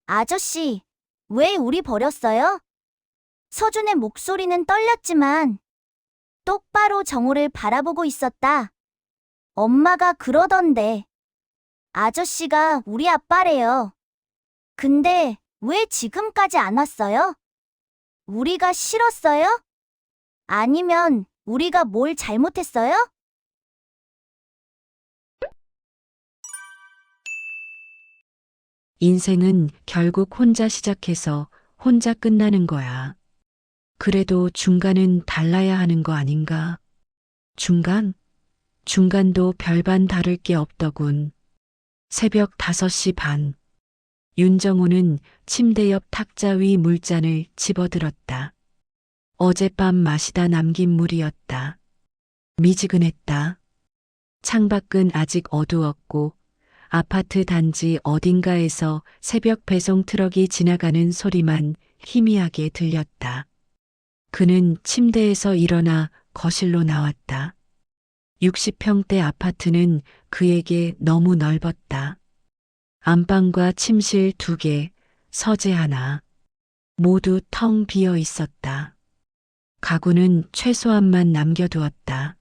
아저씨, 왜 우리 버렸어요? 서준의 목소리는 떨렸지만 똑바로 정호를 바라보고 있었다. 엄마가 그러던데. 아저씨가 우리 아빠래요. 근데 왜 지금까지 안 왔어요? 우리가 싫었어요? 아니면 우리가 뭘 잘못했어요? 인생은 결국 혼자 시작해서 혼자 끝나는 거야. 그래도 중간은 달라야 하는 거 아닌가? 중간? 중간도 별반 다를 게 없더군. 새벽 5시 반. 윤정호는 침대 옆 탁자 위 물잔을 집어들었다. 어젯밤 마시다 남긴 물이었다. 미지근했다. 창밖은 아직 어두웠고 아파트 단지 어딘가에서 새벽 배송 트럭이 지나가는 소리만 희미하게 들렸다. 그는 침대에서 일어나 거실로 나왔다. 60평대 아파트는 그에게 너무 넓었다. 안방과 침실 2개, 서재 하나, 모두 텅 비어 있었다. 가구는 최소한만 남겨두었다.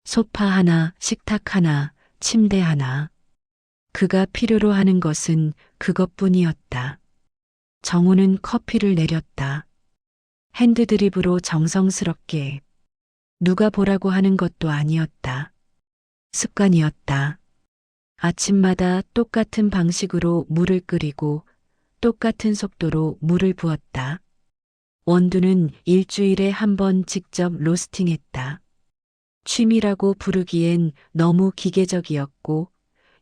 소파 하나, 식탁 하나, 침대 하나. 그가 필요로 하는 것은 그것뿐이었다. 정우는 커피를 내렸다. 핸드드립으로 정성스럽게. 누가 보라고 하는 것도 아니었다. 습관이었다. 아침마다 똑같은 방식으로 물을 끓이고 똑같은 속도로 물을 부었다. 원두는 일주일에 1번 직접 로스팅했다. 취미라고 부르기엔 너무 기계적이었고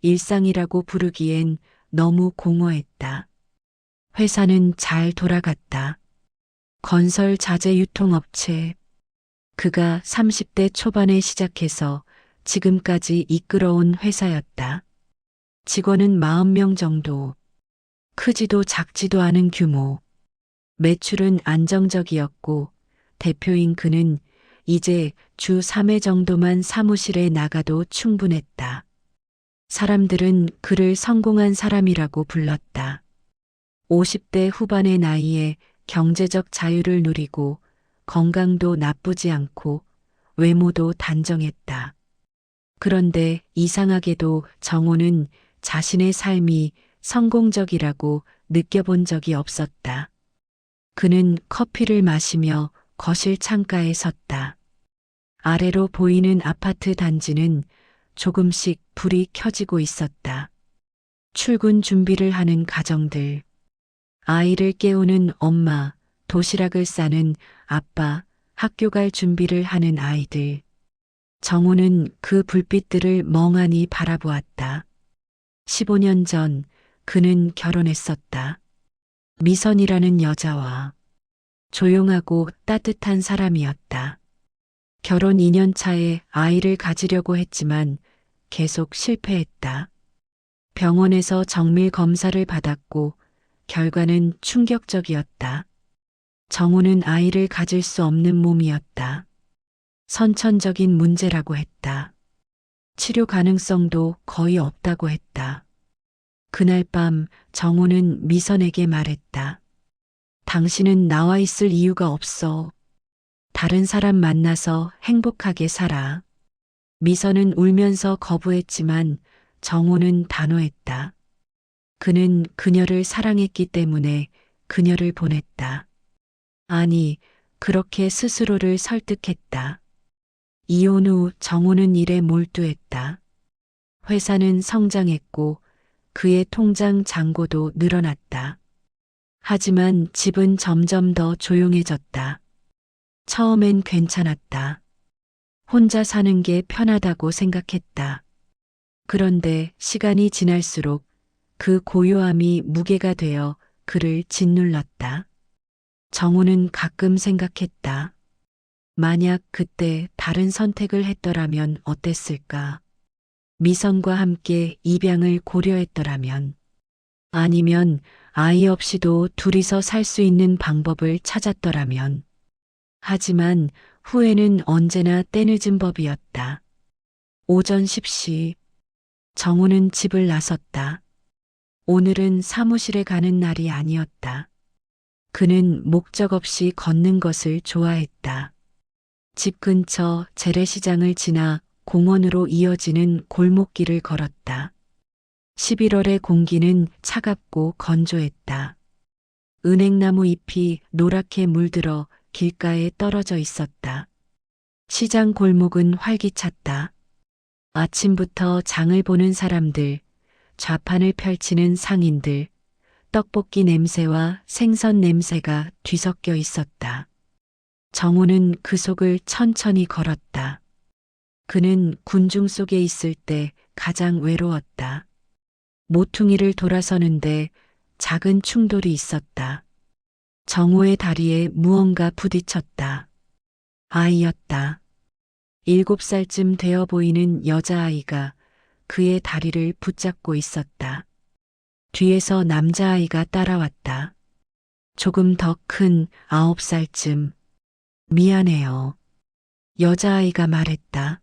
일상이라고 부르기엔 너무 공허했다. 회사는 잘 돌아갔다. 건설 자재 유통업체. 그가 30대 초반에 시작해서 지금까지 이끌어온 회사였다. 직원은 40명 정도. 크지도 작지도 않은 규모. 매출은 안정적이었고 대표인 그는 이제 주 3회 정도만 사무실에 나가도 충분했다. 사람들은 그를 성공한 사람이라고 불렀다. 50대 후반의 나이에 경제적 자유를 누리고 건강도 나쁘지 않고 외모도 단정했다. 그런데 이상하게도 정호는 자신의 삶이 성공적이라고 느껴본 적이 없었다. 그는 커피를 마시며 거실 창가에 섰다. 아래로 보이는 아파트 단지는 조금씩 불이 켜지고 있었다. 출근 준비를 하는 가정들, 아이를 깨우는 엄마, 도시락을 싸는 아빠, 학교 갈 준비를 하는 아이들. 정우는 그 불빛들을 멍하니 바라보았다. 15년 전 그는 결혼했었다. 미선이라는 여자와 조용하고 따뜻한 사람이었다. 결혼 2년 차에 아이를 가지려고 했지만 계속 실패했다. 병원에서 정밀 검사를 받았고 결과는 충격적이었다. 정우는 아이를 가질 수 없는 몸이었다. 선천적인 문제라고 했다. 치료 가능성도 거의 없다고 했다. 그날 밤 정우는 미선에게 말했다. 당신은 나와 있을 이유가 없어. 다른 사람 만나서 행복하게 살아. 미선은 울면서 거부했지만 정우는 단호했다. 그는 그녀를 사랑했기 때문에 그녀를 보냈다. 아니, 그렇게 스스로를 설득했다. 이혼 후 정우는 일에 몰두했다. 회사는 성장했고 그의 통장 잔고도 늘어났다. 하지만 집은 점점 더 조용해졌다. 처음엔 괜찮았다. 혼자 사는 게 편하다고 생각했다. 그런데 시간이 지날수록 그 고요함이 무게가 되어 그를 짓눌렀다. 정우는 가끔 생각했다. 만약 그때 다른 선택을 했더라면 어땠을까? 미선과 함께 입양을 고려했더라면, 아니면 아이 없이도 둘이서 살 수 있는 방법을 찾았더라면. 하지만 후회는 언제나 때늦은 법이었다. 오전 10시 정우는 집을 나섰다. 오늘은 사무실에 가는 날이 아니었다. 그는 목적 없이 걷는 것을 좋아했다. 집 근처 재래시장을 지나 공원으로 이어지는 골목길을 걸었다. 11월의 공기는 차갑고 건조했다. 은행나무 잎이 노랗게 물들어 길가에 떨어져 있었다. 시장 골목은 활기찼다. 아침부터 장을 보는 사람들, 좌판을 펼치는 상인들, 떡볶이 냄새와 생선 냄새가 뒤섞여 있었다. 정우는 그 속을 천천히 걸었다. 그는 군중 속에 있을 때 가장 외로웠다. 모퉁이를 돌아서는데 작은 충돌이 있었다. 정우의 다리에 무언가 부딪혔다. 아이였다. 7살쯤 되어 보이는 여자아이가 그의 다리를 붙잡고 있었다. 뒤에서 남자아이가 따라왔다. 조금 더 큰 9살쯤. 미안해요. 여자아이가 말했다.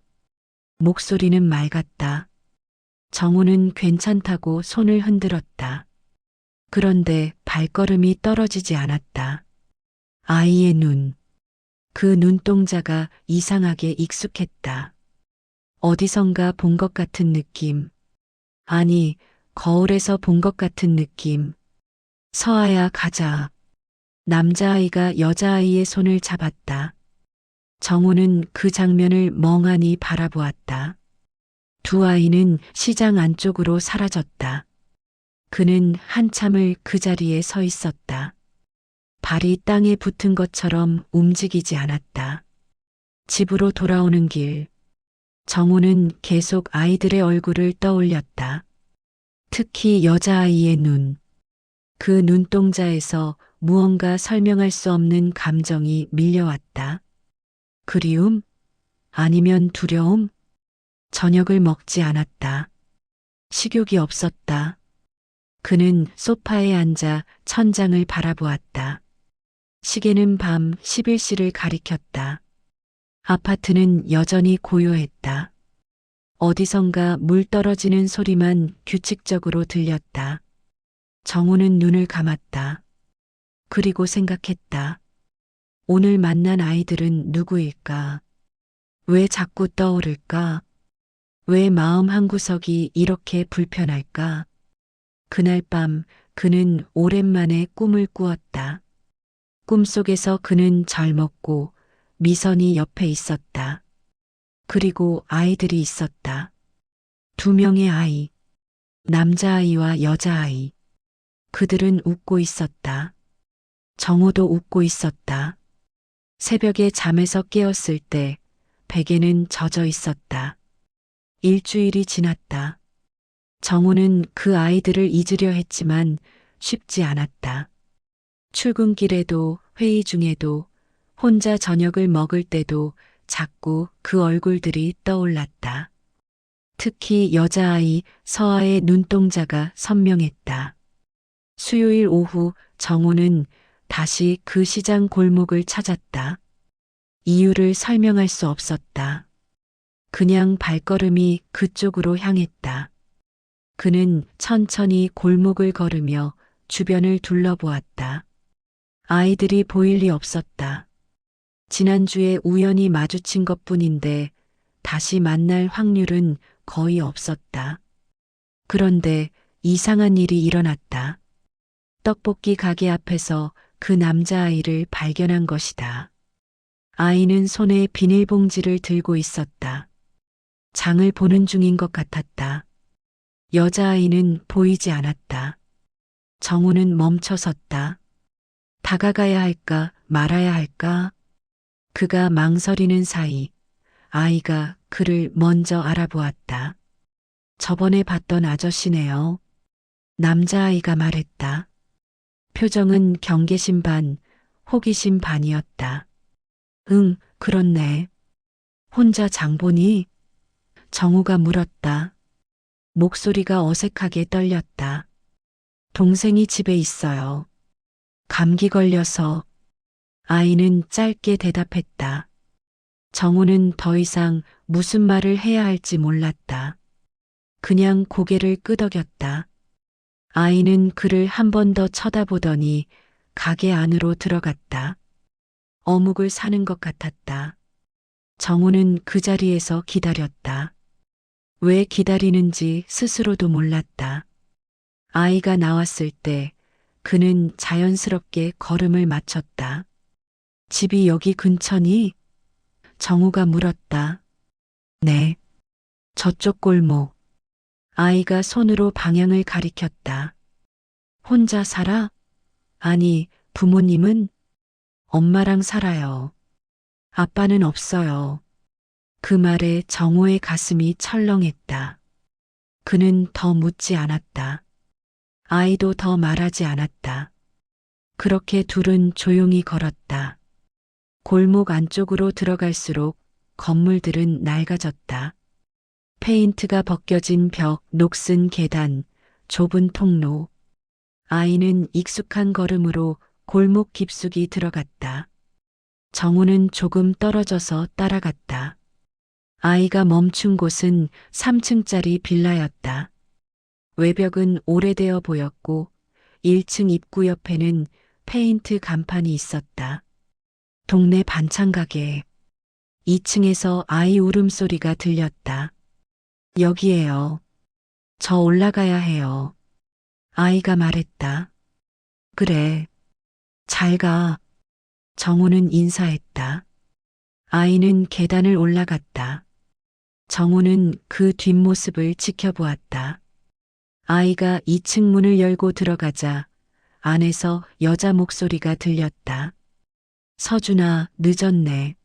목소리는 맑았다. 정우는 괜찮다고 손을 흔들었다. 그런데 발걸음이 떨어지지 않았다. 아이의 눈. 그 눈동자가 이상하게 익숙했다. 어디선가 본 것 같은 느낌. 아니, 거울에서 본 것 같은 느낌. 서아야, 가자. 남자아이가 여자아이의 손을 잡았다. 정우는 그 장면을 멍하니 바라보았다. 두 아이는 시장 안쪽으로 사라졌다. 그는 한참을 그 자리에 서 있었다. 발이 땅에 붙은 것처럼 움직이지 않았다. 집으로 돌아오는 길. 정우는 계속 아이들의 얼굴을 떠올렸다. 특히 여자아이의 눈. 그 눈동자에서 무언가 설명할 수 없는 감정이 밀려왔다. 그리움? 아니면 두려움? 저녁을 먹지 않았다. 식욕이 없었다. 그는 소파에 앉아 천장을 바라보았다. 시계는 밤 11시를 가리켰다. 아파트는 여전히 고요했다. 어디선가 물 떨어지는 소리만 규칙적으로 들렸다. 정우는 눈을 감았다. 그리고 생각했다. 오늘 만난 아이들은 누구일까? 왜 자꾸 떠오를까? 왜 마음 한구석이 이렇게 불편할까? 그날 밤 그는 오랜만에 꿈을 꾸었다. 꿈속에서 그는 젊었고 미선이 옆에 있었다. 그리고 아이들이 있었다. 2명의 아이. 남자아이와 여자아이. 그들은 웃고 있었다. 정우도 웃고 있었다. 새벽에 잠에서 깨었을 때 베개는 젖어 있었다. 일주일이 지났다. 정우는 그 아이들을 잊으려 했지만 쉽지 않았다. 출근길에도 회의 중에도 혼자 저녁을 먹을 때도 자꾸 그 얼굴들이 떠올랐다. 특히 여자아이 서아의 눈동자가 선명했다. 수요일 오후 정우는 다시 그 시장 골목을 찾았다. 이유를 설명할 수 없었다. 그냥 발걸음이 그쪽으로 향했다. 그는 천천히 골목을 걸으며 주변을 둘러보았다. 아이들이 보일 리 없었다. 지난주에 우연히 마주친 것뿐인데 다시 만날 확률은 거의 없었다. 그런데 이상한 일이 일어났다. 떡볶이 가게 앞에서 그 남자아이를 발견한 것이다. 아이는 손에 비닐봉지를 들고 있었다. 장을 보는 중인 것 같았다. 여자아이는 보이지 않았다. 정우는 멈춰섰다. 다가가야 할까 말아야 할까? 그가 망설이는 사이 아이가 그를 먼저 알아보았다. 저번에 봤던 아저씨네요. 남자아이가 말했다. 표정은 경계심 반, 호기심 반이었다. 응, 그렇네. 혼자 장 보니? 정우가 물었다. 목소리가 어색하게 떨렸다. 동생이 집에 있어요. 감기 걸려서. 아이는 짧게 대답했다. 정우는 더 이상 무슨 말을 해야 할지 몰랐다. 그냥 고개를 끄덕였다. 아이는 그를 한 번 더 쳐다보더니 가게 안으로 들어갔다. 어묵을 사는 것 같았다. 정우는 그 자리에서 기다렸다. 왜 기다리는지 스스로도 몰랐다. 아이가 나왔을 때 그는 자연스럽게 걸음을 맞췄다. 집이 여기 근처니? 정우가 물었다. 네. 저쪽 골목. 아이가 손으로 방향을 가리켰다. 혼자 살아? 아니, 부모님은? 엄마랑 살아요. 아빠는 없어요. 그 말에 정호의 가슴이 철렁했다. 그는 더 묻지 않았다. 아이도 더 말하지 않았다. 그렇게 둘은 조용히 걸었다. 골목 안쪽으로 들어갈수록 건물들은 낡아졌다. 페인트가 벗겨진 벽, 녹슨 계단, 좁은 통로. 아이는 익숙한 걸음으로 골목 깊숙이 들어갔다. 정우는 조금 떨어져서 따라갔다. 아이가 멈춘 곳은 3층짜리 빌라였다. 외벽은 오래되어 보였고 1층 입구 옆에는 페인트 간판이 있었다. 동네 반찬 가게. 2층에서 아이 울음소리가 들렸다. 여기에요. 저 올라가야 해요. 아이가 말했다. 그래. 잘 가. 정우는 인사했다. 아이는 계단을 올라갔다. 정우는 그 뒷모습을 지켜보았다. 아이가 2층 문을 열고 들어가자 안에서 여자 목소리가 들렸다. 서준아, 늦었네.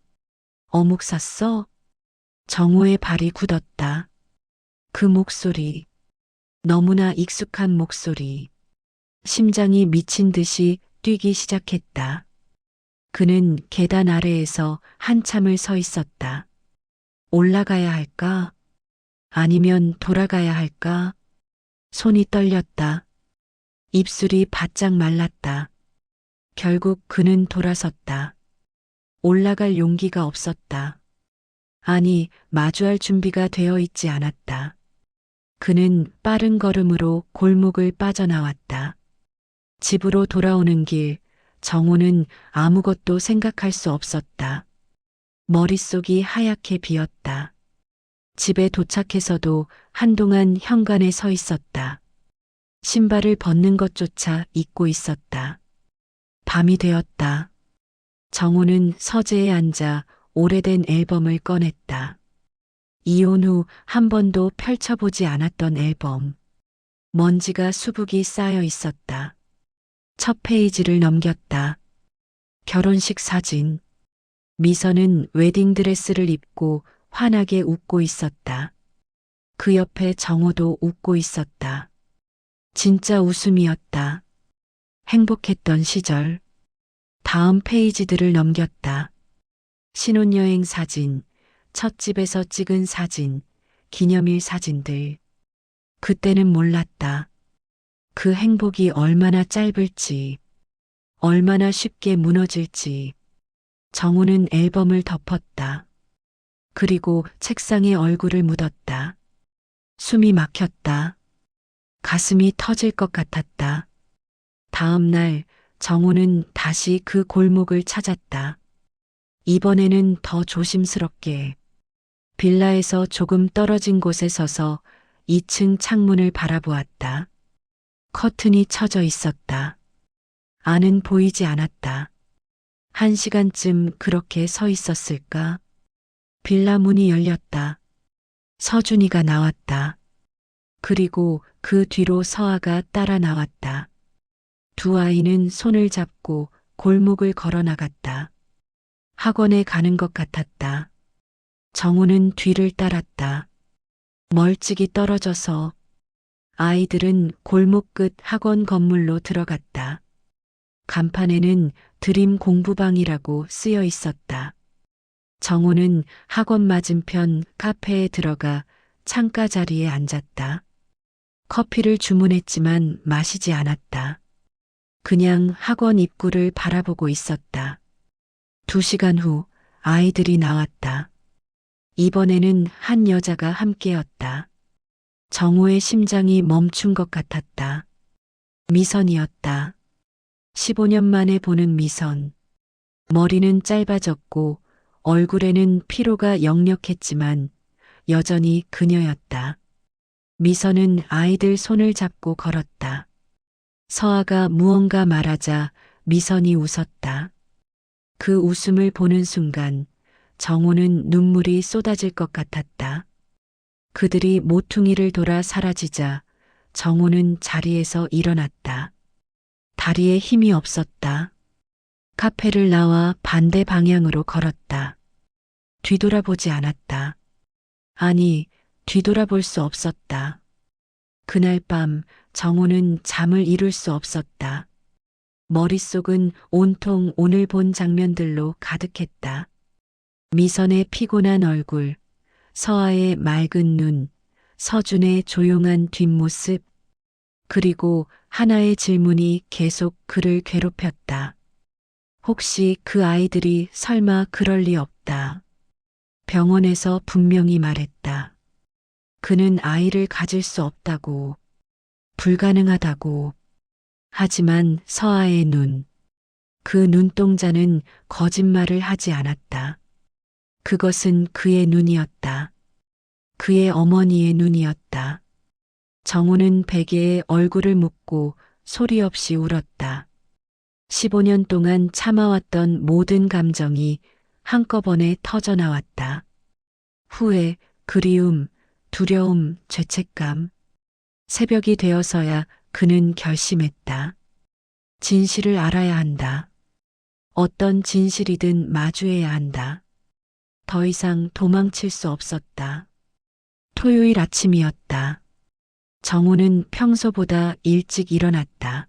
어묵 샀어? 정우의 발이 굳었다. 그 목소리. 너무나 익숙한 목소리. 심장이 미친 듯이 뛰기 시작했다. 그는 계단 아래에서 한참을 서 있었다. 올라가야 할까? 아니면 돌아가야 할까? 손이 떨렸다. 입술이 바짝 말랐다. 결국 그는 돌아섰다. 올라갈 용기가 없었다. 아니, 마주할 준비가 되어 있지 않았다. 그는 빠른 걸음으로 골목을 빠져나왔다. 집으로 돌아오는 길, 정우는 아무것도 생각할 수 없었다. 머릿속이 하얗게 비었다. 집에 도착해서도 한동안 현관에 서 있었다. 신발을 벗는 것조차 잊고 있었다. 밤이 되었다. 정우는 서재에 앉아 오래된 앨범을 꺼냈다. 이혼 후 한 번도 펼쳐보지 않았던 앨범. 먼지가 수북이 쌓여 있었다. 첫 페이지를 넘겼다. 결혼식 사진. 미선은 웨딩드레스를 입고 환하게 웃고 있었다. 그 옆에 정호도 웃고 있었다. 진짜 웃음이었다. 행복했던 시절. 다음 페이지들을 넘겼다. 신혼여행 사진, 첫 집에서 찍은 사진, 기념일 사진들. 그때는 몰랐다. 그 행복이 얼마나 짧을지, 얼마나 쉽게 무너질지. 정우는 앨범을 덮었다. 그리고 책상에 얼굴을 묻었다. 숨이 막혔다. 가슴이 터질 것 같았다. 다음 날 정우는 다시 그 골목을 찾았다. 이번에는 더 조심스럽게. 빌라에서 조금 떨어진 곳에 서서 2층 창문을 바라보았다. 커튼이 쳐져 있었다. 안은 보이지 않았다. 1시간쯤 그렇게 서 있었을까? 빌라 문이 열렸다. 서준이가 나왔다. 그리고 그 뒤로 서아가 따라 나왔다. 두 아이는 손을 잡고 골목을 걸어 나갔다. 학원에 가는 것 같았다. 정우는 뒤를 따랐다. 멀찍이 떨어져서 아이들은 골목 끝 학원 건물로 들어갔다. 간판에는 드림 공부방이라고 쓰여 있었다. 정우는 학원 맞은편 카페에 들어가 창가 자리에 앉았다. 커피를 주문했지만 마시지 않았다. 그냥 학원 입구를 바라보고 있었다. 2시간 후 아이들이 나왔다. 이번에는 한 여자가 함께였다. 정우의 심장이 멈춘 것 같았다. 미선이었다. 15년 만에 보는 미선. 머리는 짧아졌고 얼굴에는 피로가 역력했지만 여전히 그녀였다. 미선은 아이들 손을 잡고 걸었다. 서아가 무언가 말하자 미선이 웃었다. 그 웃음을 보는 순간 정호는 눈물이 쏟아질 것 같았다. 그들이 모퉁이를 돌아 사라지자 정호는 자리에서 일어났다. 다리에 힘이 없었다. 카페를 나와 반대 방향으로 걸었다. 뒤돌아보지 않았다. 아니, 뒤돌아볼 수 없었다. 그날 밤 정호는 잠을 이룰 수 없었다. 머릿속은 온통 오늘 본 장면들로 가득했다. 미선의 피곤한 얼굴, 서아의 맑은 눈, 서준의 조용한 뒷모습, 그리고 하나의 질문이 계속 그를 괴롭혔다. 혹시 그 아이들이 설마 그럴 리 없다. 병원에서 분명히 말했다. 그는 아이를 가질 수 없다고, 불가능하다고. 하지만 서아의 눈, 그 눈동자는 거짓말을 하지 않았다. 그것은 그의 눈이었다. 그의 어머니의 눈이었다. 정우는 베개에 얼굴을 묻고 소리 없이 울었다. 15년 동안 참아왔던 모든 감정이 한꺼번에 터져나왔다. 후회, 그리움, 두려움, 죄책감. 새벽이 되어서야 그는 결심했다. 진실을 알아야 한다. 어떤 진실이든 마주해야 한다. 더 이상 도망칠 수 없었다. 토요일 아침이었다. 정우는 평소보다 일찍 일어났다.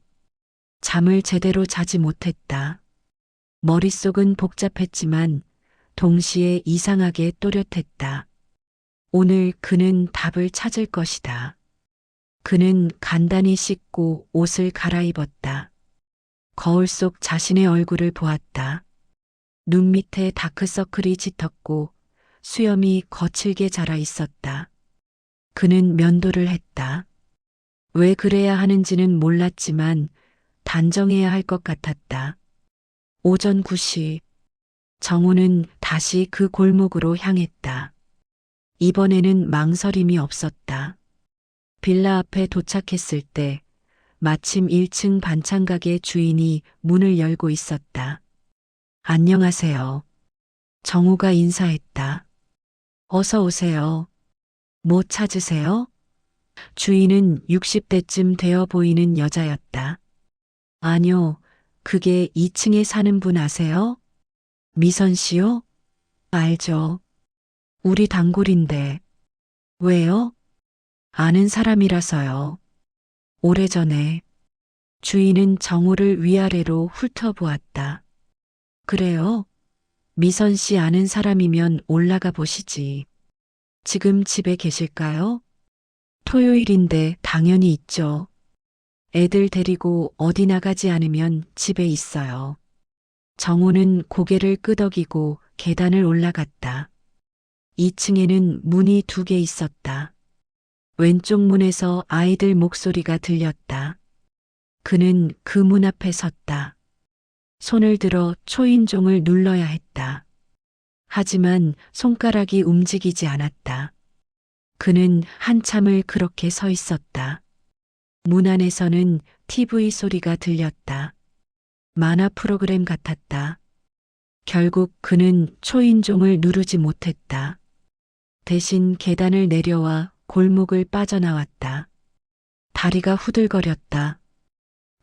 잠을 제대로 자지 못했다. 머릿속은 복잡했지만 동시에 이상하게 또렷했다. 오늘 그는 답을 찾을 것이다. 그는 간단히 씻고 옷을 갈아입었다. 거울 속 자신의 얼굴을 보았다. 눈 밑에 다크서클이 짙었고 수염이 거칠게 자라 있었다. 그는 면도를 했다. 왜 그래야 하는지는 몰랐지만 단정해야 할 것 같았다. 오전 9시 정우는 다시 그 골목으로 향했다. 이번에는 망설임이 없었다. 빌라 앞에 도착했을 때 마침 1층 반찬가게 주인이 문을 열고 있었다. 안녕하세요. 정우가 인사했다. 어서 오세요. 뭐 찾으세요? 주인은 60대쯤 되어 보이는 여자였다. 아니요, 그게 2층에 사는 분 아세요? 미선 씨요? 알죠. 우리 단골인데. 왜요? 아는 사람이라서요. 오래전에 주인은 정우를 위아래로 훑어보았다. 그래요? 미선 씨 아는 사람이면 올라가 보시지. 지금 집에 계실까요? 토요일인데 당연히 있죠. 애들 데리고 어디 나가지 않으면 집에 있어요. 정우는 고개를 끄덕이고 계단을 올라갔다. 2층에는 문이 2개 있었다. 왼쪽 문에서 아이들 목소리가 들렸다. 그는 그 문 앞에 섰다. 손을 들어 초인종을 눌러야 했다. 하지만 손가락이 움직이지 않았다. 그는 한참을 그렇게 서 있었다. 문 안에서는 TV 소리가 들렸다. 만화 프로그램 같았다. 결국 그는 초인종을 누르지 못했다. 대신 계단을 내려와 골목을 빠져나왔다. 다리가 후들거렸다.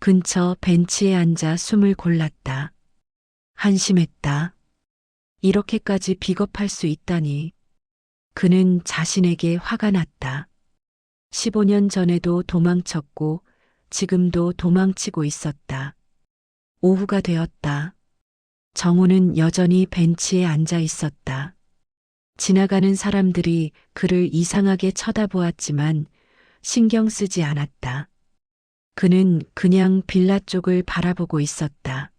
근처 벤치에 앉아 숨을 골랐다. 한심했다. 이렇게까지 비겁할 수 있다니. 그는 자신에게 화가 났다. 15년 전에도 도망쳤고 지금도 도망치고 있었다. 오후가 되었다. 정우는 여전히 벤치에 앉아 있었다. 지나가는 사람들이 그를 이상하게 쳐다보았지만 신경 쓰지 않았다. 그는 그냥 빌라 쪽을 바라보고 있었다.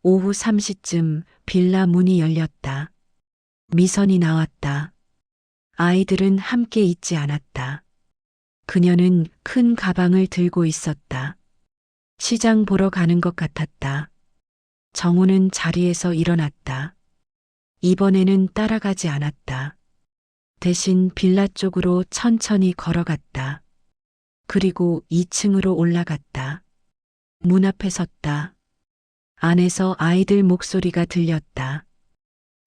오후 3시쯤 빌라 문이 열렸다. 미선이 나왔다. 아이들은 함께 있지 않았다. 그녀는 큰 가방을 들고 있었다. 시장 보러 가는 것 같았다. 정우는 자리에서 일어났다. 이번에는 따라가지 않았다. 대신 빌라 쪽으로 천천히 걸어갔다. 그리고 2층으로 올라갔다. 문 앞에 섰다. 안에서 아이들 목소리가 들렸다.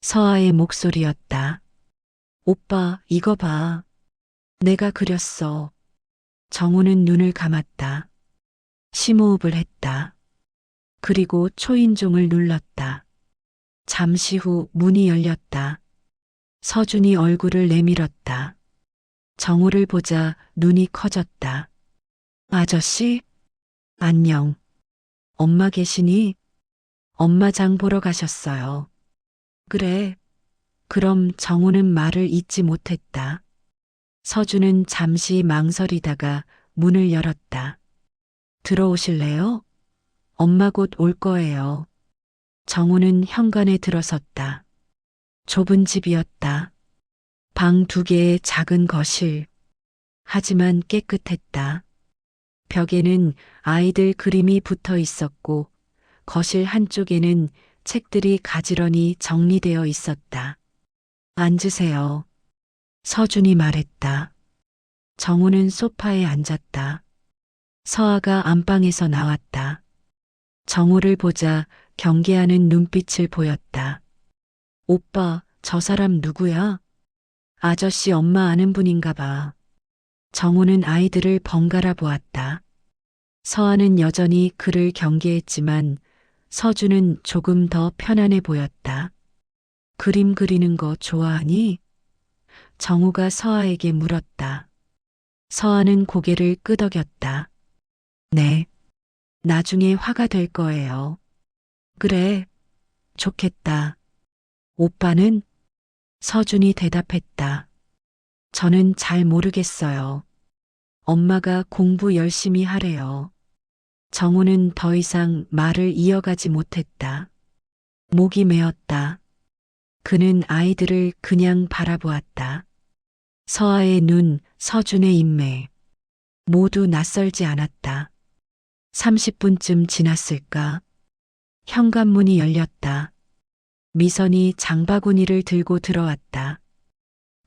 서아의 목소리였다. 오빠, 이거 봐. 내가 그렸어. 정우는 눈을 감았다. 심호흡을 했다. 그리고 초인종을 눌렀다. 잠시 후 문이 열렸다. 서준이 얼굴을 내밀었다. 정우를 보자 눈이 커졌다. 아저씨? 안녕. 엄마 계시니? 엄마 장 보러 가셨어요. 그래. 그럼 정우는 말을 잇지 못했다. 서준은 잠시 망설이다가 문을 열었다. 들어오실래요? 엄마 곧 올 거예요. 정우는 현관에 들어섰다. 좁은 집이었다. 방 2개의 작은 거실. 하지만 깨끗했다. 벽에는 아이들 그림이 붙어 있었고 거실 한쪽에는 책들이 가지런히 정리되어 있었다. 앉으세요. 서준이 말했다. 정우는 소파에 앉았다. 서아가 안방에서 나왔다. 정우를 보자 경계하는 눈빛을 보였다. 오빠, 저 사람 누구야? 아저씨 엄마 아는 분인가 봐. 정우는 아이들을 번갈아 보았다. 서아는 여전히 그를 경계했지만 서준은 조금 더 편안해 보였다. 그림 그리는 거 좋아하니? 정우가 서아에게 물었다. 서아는 고개를 끄덕였다. 네. 나중에 화가 될 거예요. 그래. 좋겠다. 오빠는? 서준이 대답했다. 저는 잘 모르겠어요. 엄마가 공부 열심히 하래요. 정우는 더 이상 말을 이어가지 못했다. 목이 메었다. 그는 아이들을 그냥 바라보았다. 서아의 눈, 서준의 인매. 모두 낯설지 않았다. 30분쯤 지났을까? 현관문이 열렸다. 미선이 장바구니를 들고 들어왔다.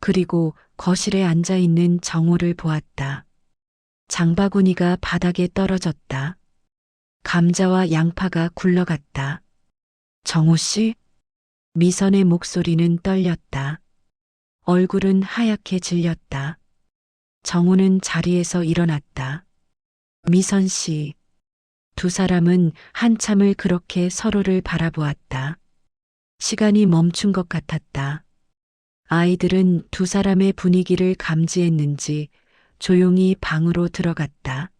그리고 거실에 앉아 있는 정우를 보았다. 장바구니가 바닥에 떨어졌다. 감자와 양파가 굴러갔다. 정우 씨? 미선의 목소리는 떨렸다. 얼굴은 하얗게 질렸다. 정우는 자리에서 일어났다. 미선 씨. 두 사람은 한참을 그렇게 서로를 바라보았다. 시간이 멈춘 것 같았다. 아이들은 두 사람의 분위기를 감지했는지 조용히 방으로 들어갔다.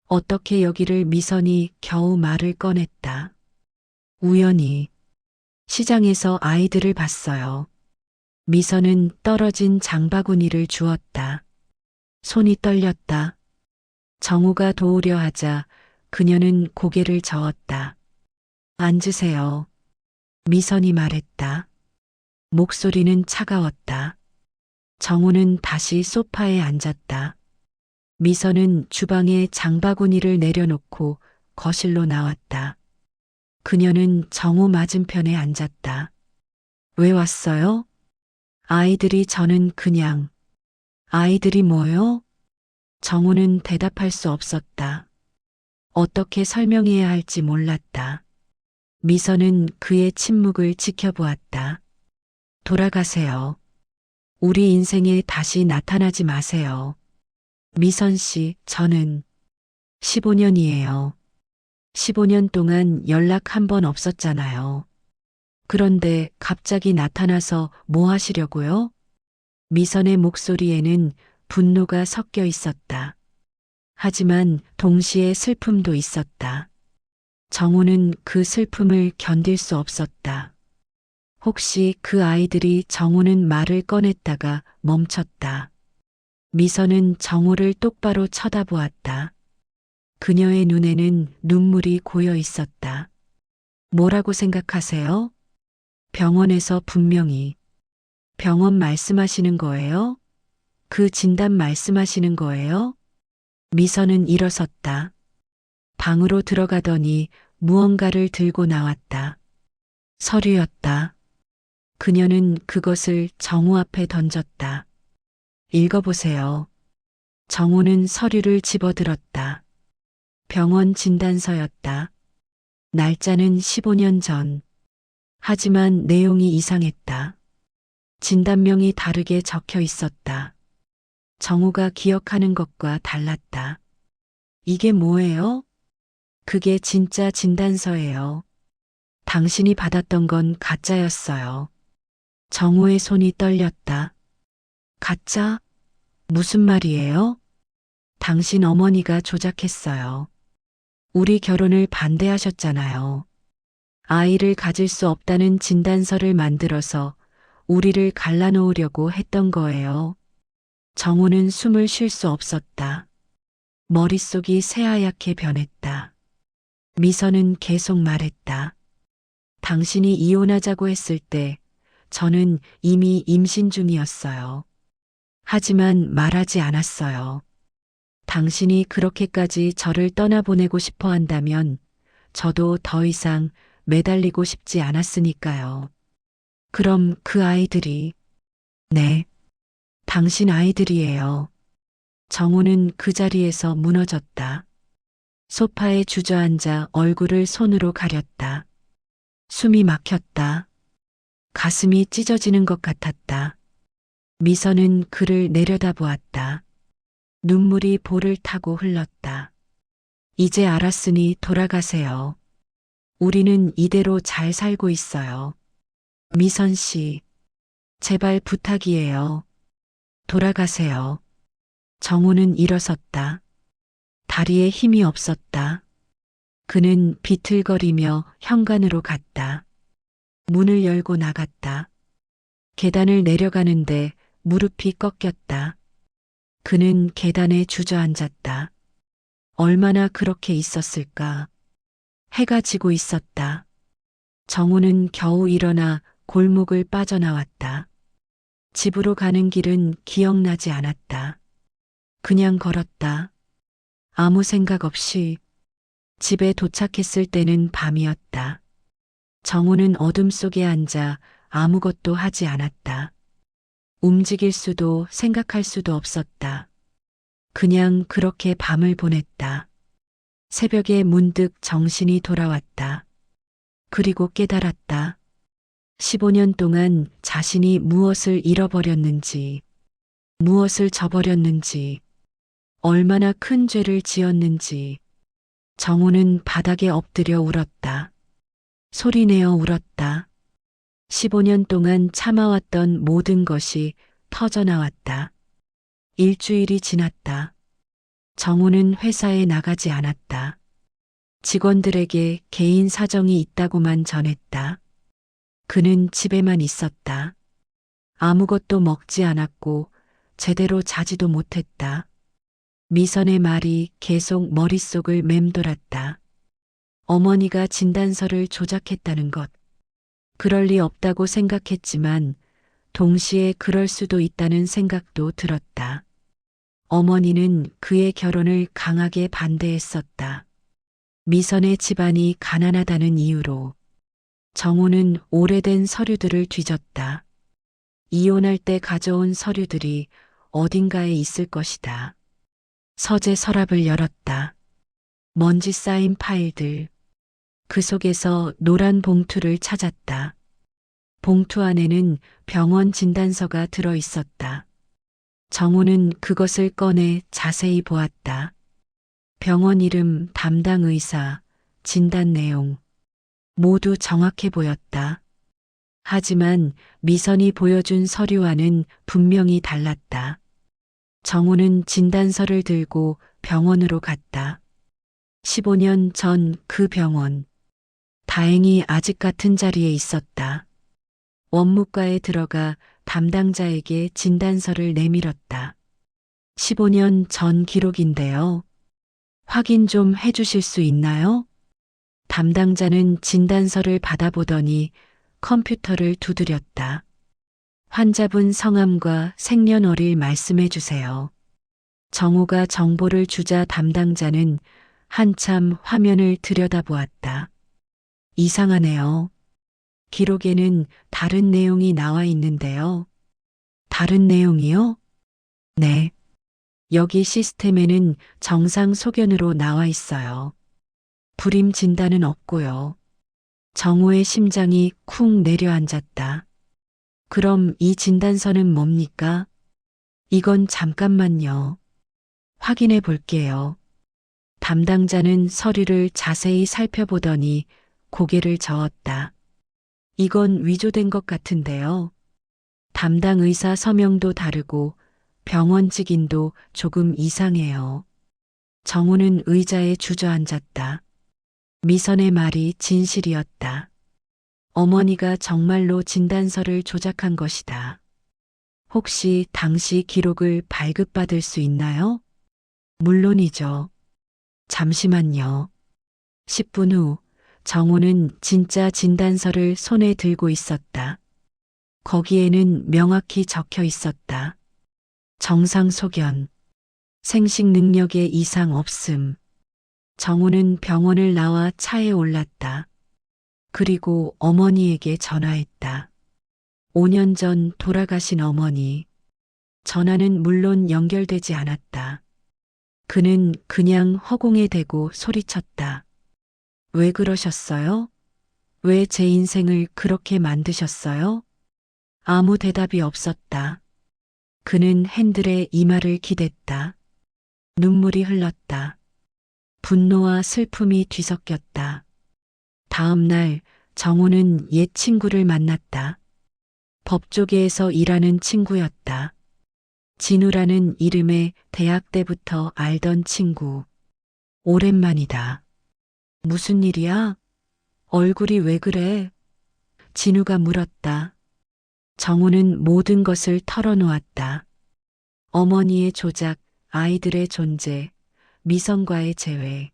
어떻게 여기를 미선이 겨우 말을 꺼냈다. 우연히 시장에서 아이들을 봤어요. 미선은 떨어진 장바구니를 주었다. 손이 떨렸다. 정우가 도우려 하자 그녀는 고개를 저었다. 앉으세요. 미선이 말했다. 목소리는 차가웠다. 정우는 다시 소파에 앉았다. 미선은 주방에 장바구니를 내려놓고 거실로 나왔다. 그녀는 정우 맞은편에 앉았다. 왜 왔어요? 아이들이 저는 그냥. 아이들이 뭐요? 정우는 대답할 수 없었다. 어떻게 설명해야 할지 몰랐다. 미선은 그의 침묵을 지켜보았다. 돌아가세요. 우리 인생에 다시 나타나지 마세요. 미선 씨, 저는 15년이에요. 15년 동안 연락 한 번 없었잖아요. 그런데 갑자기 나타나서 뭐 하시려고요? 미선의 목소리에는 분노가 섞여 있었다. 하지만 동시에 슬픔도 있었다. 정우는 그 슬픔을 견딜 수 없었다. 혹시 그 아이들이 정우는 말을 꺼냈다가 멈췄다. 미선은 정우를 똑바로 쳐다보았다. 그녀의 눈에는 눈물이 고여 있었다. 뭐라고 생각하세요? 병원에서 분명히. 병원 말씀하시는 거예요? 그 진단 말씀하시는 거예요? 미선은 일어섰다. 방으로 들어가더니 무언가를 들고 나왔다. 서류였다. 그녀는 그것을 정우 앞에 던졌다. 읽어보세요. 정우는 서류를 집어들었다. 병원 진단서였다. 날짜는 15년 전. 하지만 내용이 이상했다. 진단명이 다르게 적혀 있었다. 정우가 기억하는 것과 달랐다. 이게 뭐예요? 그게 진짜 진단서예요. 당신이 받았던 건 가짜였어요. 정우의 손이 떨렸다. 가짜? 무슨 말이에요? 당신 어머니가 조작했어요. 우리 결혼을 반대하셨잖아요. 아이를 가질 수 없다는 진단서를 만들어서 우리를 갈라놓으려고 했던 거예요. 정우는 숨을 쉴 수 없었다. 머릿속이 새하얗게 변했다. 미선은 계속 말했다. 당신이 이혼하자고 했을 때 저는 이미 임신 중이었어요. 하지만 말하지 않았어요. 당신이 그렇게까지 저를 떠나보내고 싶어 한다면 저도 더 이상 매달리고 싶지 않았으니까요. 그럼 그 아이들이, 네, 당신 아이들이에요. 정우는 그 자리에서 무너졌다. 소파에 주저앉아 얼굴을 손으로 가렸다. 숨이 막혔다. 가슴이 찢어지는 것 같았다. 미선은 그를 내려다보았다. 눈물이 볼을 타고 흘렀다. 이제 알았으니 돌아가세요. 우리는 이대로 잘 살고 있어요. 미선 씨, 제발 부탁이에요. 돌아가세요. 정우는 일어섰다. 다리에 힘이 없었다. 그는 비틀거리며 현관으로 갔다. 문을 열고 나갔다. 계단을 내려가는데 무릎이 꺾였다. 그는 계단에 주저앉았다. 얼마나 그렇게 있었을까? 해가 지고 있었다. 정우는 겨우 일어나 골목을 빠져나왔다. 집으로 가는 길은 기억나지 않았다. 그냥 걸었다. 아무 생각 없이. 집에 도착했을 때는 밤이었다. 정우는 어둠 속에 앉아 아무것도 하지 않았다. 움직일 수도 생각할 수도 없었다. 그냥 그렇게 밤을 보냈다. 새벽에 문득 정신이 돌아왔다. 그리고 깨달았다. 15년 동안 자신이 무엇을 잃어버렸는지, 무엇을 저버렸는지, 얼마나 큰 죄를 지었는지. 정우는 바닥에 엎드려 울었다. 소리내어 울었다. 15년 동안 참아왔던 모든 것이 터져나왔다. 일주일이 지났다. 정우는 회사에 나가지 않았다. 직원들에게 개인 사정이 있다고만 전했다. 그는 집에만 있었다. 아무것도 먹지 않았고 제대로 자지도 못했다. 미선의 말이 계속 머릿속을 맴돌았다. 어머니가 진단서를 조작했다는 것. 그럴 리 없다고 생각했지만 동시에 그럴 수도 있다는 생각도 들었다. 어머니는 그의 결혼을 강하게 반대했었다. 미선의 집안이 가난하다는 이유로. 정우는 오래된 서류들을 뒤졌다. 이혼할 때 가져온 서류들이 어딘가에 있을 것이다. 서재 서랍을 열었다. 먼지 쌓인 파일들. 그 속에서 노란 봉투를 찾았다. 봉투 안에는 병원 진단서가 들어 있었다. 정우는 그것을 꺼내 자세히 보았다. 병원 이름, 담당 의사, 진단 내용. 모두 정확해 보였다. 하지만 미선이 보여준 서류와는 분명히 달랐다. 정우는 진단서를 들고 병원으로 갔다. 15년 전 그 병원. 다행히 아직 같은 자리에 있었다. 원무과에 들어가 담당자에게 진단서를 내밀었다. 15년 전 기록인데요. 확인 좀 해주실 수 있나요? 담당자는 진단서를 받아보더니 컴퓨터를 두드렸다. 환자분 성함과 생년월일 말씀해 주세요. 정우가 정보를 주자 담당자는 한참 화면을 들여다보았다. 이상하네요. 기록에는 다른 내용이 나와 있는데요. 다른 내용이요? 네. 여기 시스템에는 정상 소견으로 나와 있어요. 불임 진단은 없고요. 정호의 심장이 쿵 내려앉았다. 그럼 이 진단서는 뭡니까? 이건 잠깐만요. 확인해 볼게요. 담당자는 서류를 자세히 살펴보더니 고개를 저었다. 이건 위조된 것 같은데요. 담당 의사 서명도 다르고 병원 직인도 조금 이상해요. 정우는 의자에 주저앉았다. 미선의 말이 진실이었다. 어머니가 정말로 진단서를 조작한 것이다. 혹시 당시 기록을 발급받을 수 있나요? 물론이죠. 잠시만요. 10분 후 정우는 진짜 진단서를 손에 들고 있었다. 거기에는 명확히 적혀 있었다. 정상 소견. 생식 능력에 이상 없음. 정우는 병원을 나와 차에 올랐다. 그리고 어머니에게 전화했다. 5년 전 돌아가신 어머니. 전화는 물론 연결되지 않았다. 그는 그냥 허공에 대고 소리쳤다. 왜 그러셨어요? 왜 제 인생을 그렇게 만드셨어요? 아무 대답이 없었다. 그는 핸들에 이마를 기댔다. 눈물이 흘렀다. 분노와 슬픔이 뒤섞였다. 다음 날 정우는 옛 친구를 만났다. 법조계에서 일하는 친구였다. 진우라는 이름에 대학 때부터 알던 친구. 오랜만이다. 무슨 일이야? 얼굴이 왜 그래? 진우가 물었다. 정우는 모든 것을 털어놓았다. 어머니의 조작, 아이들의 존재, 미선과의 재회.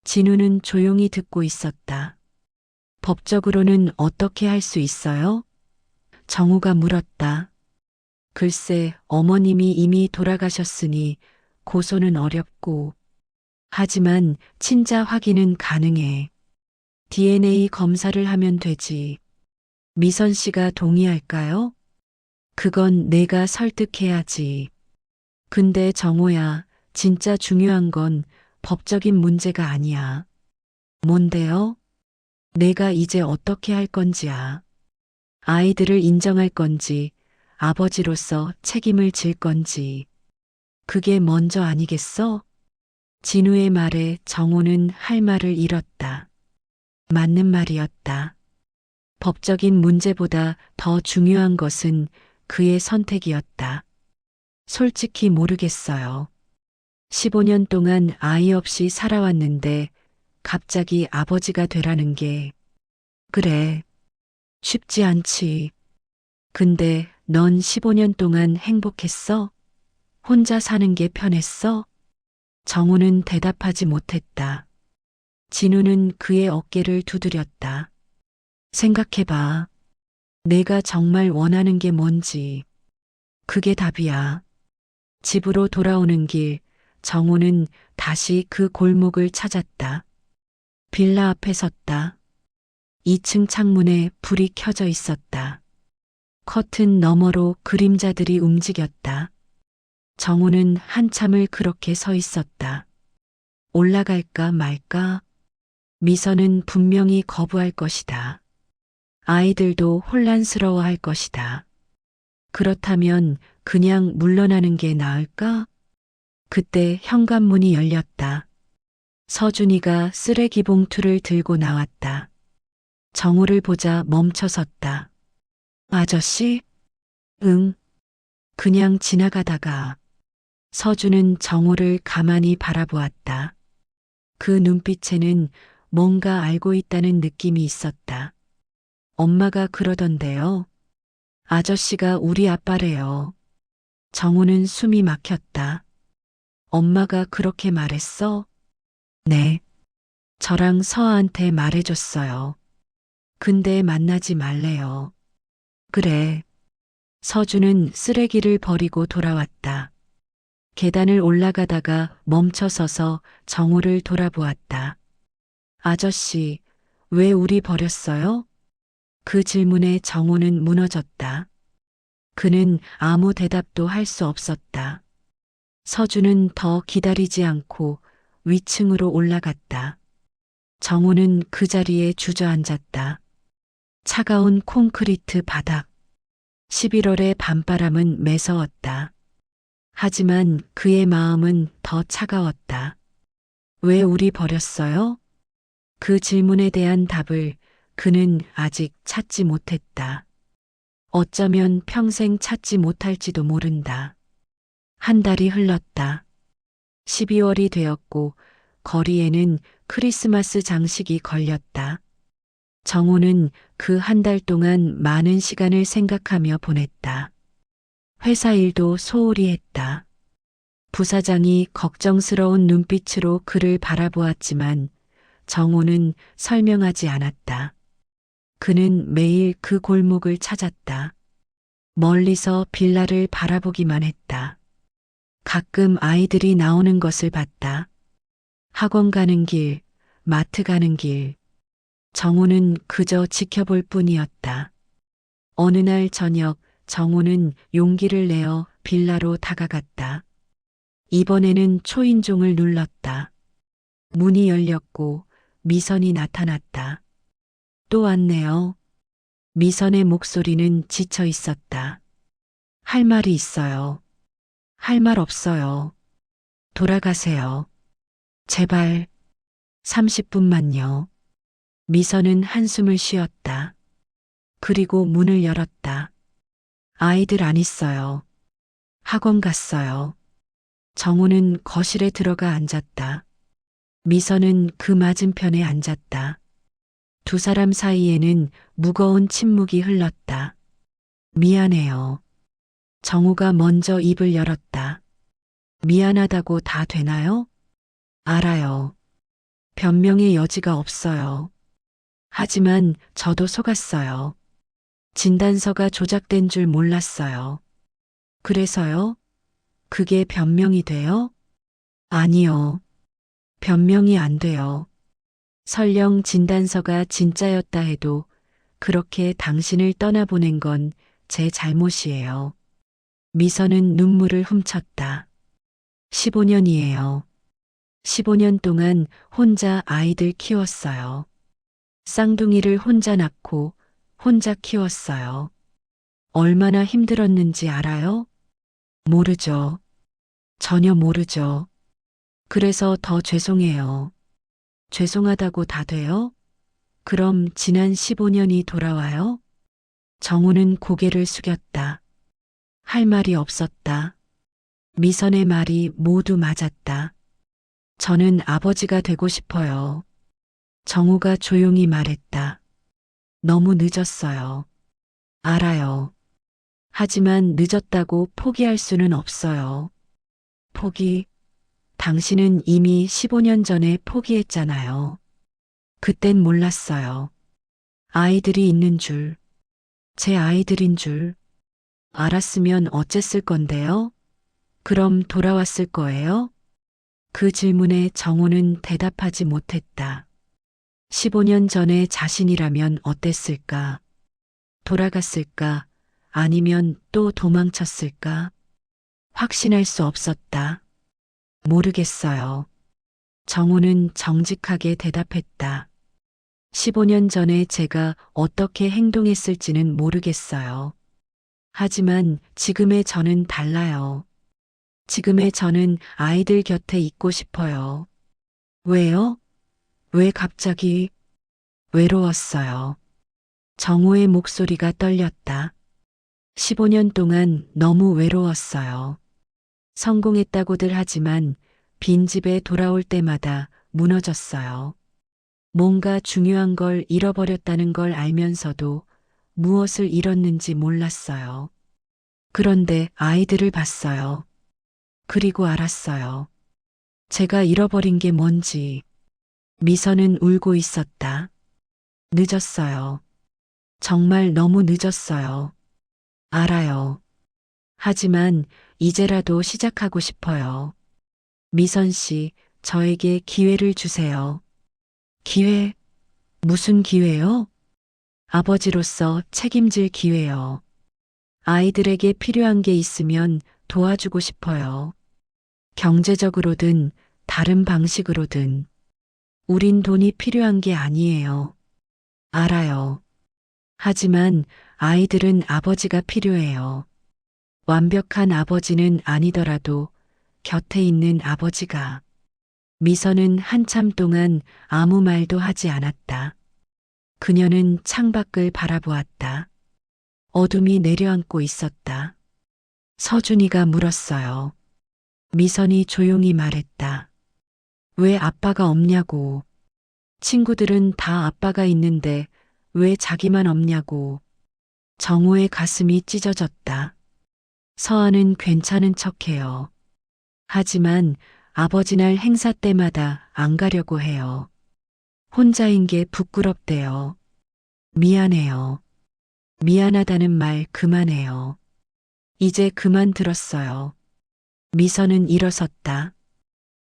진우는 조용히 듣고 있었다. 법적으로는 어떻게 할 수 있어요? 정우가 물었다. 글쎄, 어머님이 이미 돌아가셨으니 고소는 어렵고, 하지만 친자 확인은 가능해. DNA 검사를 하면 되지. 미선 씨가 동의할까요? 그건 내가 설득해야지. 근데 정호야, 진짜 중요한 건 법적인 문제가 아니야. 뭔데요? 내가 이제 어떻게 할 건지야. 아이들을 인정할 건지, 아버지로서 책임을 질 건지. 그게 먼저 아니겠어? 진우의 말에 정호는 할 말을 잃었다. 맞는 말이었다. 법적인 문제보다 더 중요한 것은 그의 선택이었다. 솔직히 모르겠어요. 15년 동안 아이 없이 살아왔는데 갑자기 아버지가 되라는 게, 그래, 쉽지 않지. 근데 넌 15년 동안 행복했어? 혼자 사는 게 편했어? 정우는 대답하지 못했다. 진우는 그의 어깨를 두드렸다. 생각해봐. 내가 정말 원하는 게 뭔지. 그게 답이야. 집으로 돌아오는 길, 정우는 다시 그 골목을 찾았다. 빌라 앞에 섰다. 2층 창문에 불이 켜져 있었다. 커튼 너머로 그림자들이 움직였다. 정우는 한참을 그렇게 서 있었다. 올라갈까 말까? 미선은 분명히 거부할 것이다. 아이들도 혼란스러워할 것이다. 그렇다면 그냥 물러나는 게 나을까? 그때 현관문이 열렸다. 서준이가 쓰레기 봉투를 들고 나왔다. 정우를 보자 멈춰섰다. 아저씨? 응. 그냥 지나가다가. 서준은 정우를 가만히 바라보았다. 그 눈빛에는 뭔가 알고 있다는 느낌이 있었다. 엄마가 그러던데요. 아저씨가 우리 아빠래요. 정우는 숨이 막혔다. 엄마가 그렇게 말했어? 네. 저랑 서아한테 말해줬어요. 근데 만나지 말래요. 그래. 서준은 쓰레기를 버리고 돌아왔다. 계단을 올라가다가 멈춰서서 정우를 돌아보았다. 아저씨, 왜 우리 버렸어요? 그 질문에 정우는 무너졌다. 그는 아무 대답도 할 수 없었다. 서준은 더 기다리지 않고 위층으로 올라갔다. 정우는 그 자리에 주저앉았다. 차가운 콘크리트 바닥. 11월의 밤바람은 매서웠다. 하지만 그의 마음은 더 차가웠다. 왜 우리 버렸어요? 그 질문에 대한 답을 그는 아직 찾지 못했다. 어쩌면 평생 찾지 못할지도 모른다. 한 달이 흘렀다. 12월이 되었고 거리에는 크리스마스 장식이 걸렸다. 정우는 그 한 달 동안 많은 시간을 생각하며 보냈다. 회사 일도 소홀히 했다. 부사장이 걱정스러운 눈빛으로 그를 바라보았지만 정우는 설명하지 않았다. 그는 매일 그 골목을 찾았다. 멀리서 빌라를 바라보기만 했다. 가끔 아이들이 나오는 것을 봤다. 학원 가는 길, 마트 가는 길. 정우는 그저 지켜볼 뿐이었다. 어느 날 저녁 정우는 용기를 내어 빌라로 다가갔다. 이번에는 초인종을 눌렀다. 문이 열렸고 미선이 나타났다. 또 왔네요. 미선의 목소리는 지쳐 있었다. 할 말이 있어요. 할 말 없어요. 돌아가세요. 제발 30분만요. 미선은 한숨을 쉬었다. 그리고 문을 열었다. 아이들 안 있어요. 학원 갔어요. 정우는 거실에 들어가 앉았다. 미선은 그 맞은편에 앉았다. 두 사람 사이에는 무거운 침묵이 흘렀다. 미안해요. 정우가 먼저 입을 열었다. 미안하다고 다 되나요? 알아요. 변명의 여지가 없어요. 하지만 저도 속았어요. 진단서가 조작된 줄 몰랐어요. 그래서요? 그게 변명이 돼요? 아니요. 변명이 안 돼요. 설령 진단서가 진짜였다 해도 그렇게 당신을 떠나보낸 건 제 잘못이에요. 미선은 눈물을 훔쳤다. 15년이에요. 15년 동안 혼자 아이들 키웠어요. 쌍둥이를 혼자 낳고 혼자 키웠어요. 얼마나 힘들었는지 알아요? 모르죠. 전혀 모르죠. 그래서 더 죄송해요. 죄송하다고 다 돼요? 그럼 지난 15년이 돌아와요? 정우는 고개를 숙였다. 할 말이 없었다. 미선의 말이 모두 맞았다. 저는 아버지가 되고 싶어요. 정우가 조용히 말했다. 너무 늦었어요. 알아요. 하지만 늦었다고 포기할 수는 없어요. 포기? 당신은 이미 15년 전에 포기했잖아요. 그땐 몰랐어요. 아이들이 있는 줄, 제 아이들인 줄. 알았으면 어쨌을 건데요? 그럼 돌아왔을 거예요? 그 질문에 정우는 대답하지 못했다. 15년 전에 자신이라면 어땠을까? 돌아갔을까? 아니면 또 도망쳤을까? 확신할 수 없었다. 모르겠어요. 정우는 정직하게 대답했다. 15년 전에 제가 어떻게 행동했을지는 모르겠어요. 하지만 지금의 저는 달라요. 지금의 저는 아이들 곁에 있고 싶어요. 왜요? 왜 갑자기? 외로웠어요. 정우의 목소리가 떨렸다. 15년 동안 너무 외로웠어요. 성공했다고들 하지만 빈집에 돌아올 때마다 무너졌어요. 뭔가 중요한 걸 잃어버렸다는 걸 알면서도 무엇을 잃었는지 몰랐어요. 그런데 아이들을 봤어요. 그리고 알았어요. 제가 잃어버린 게 뭔지. 미선은 울고 있었다. 늦었어요. 정말 너무 늦었어요. 알아요. 하지만 이제라도 시작하고 싶어요. 미선 씨, 저에게 기회를 주세요. 기회? 무슨 기회요? 아버지로서 책임질 기회요. 아이들에게 필요한 게 있으면 도와주고 싶어요. 경제적으로든 다른 방식으로든. 우린 돈이 필요한 게 아니에요. 알아요. 하지만 아이들은 아버지가 필요해요. 완벽한 아버지는 아니더라도 곁에 있는 아버지가. 미선은 한참 동안 아무 말도 하지 않았다. 그녀는 창밖을 바라보았다. 어둠이 내려앉고 있었다. 서준이가 물었어요. 미선이 조용히 말했다. 왜 아빠가 없냐고. 친구들은 다 아빠가 있는데 왜 자기만 없냐고. 정호의 가슴이 찢어졌다. 서아는 괜찮은 척해요. 하지만 아버지 날 행사 때마다 안 가려고 해요. 혼자인 게 부끄럽대요. 미안해요. 미안하다는 말 그만해요. 이제 그만 들었어요. 미선은 일어섰다.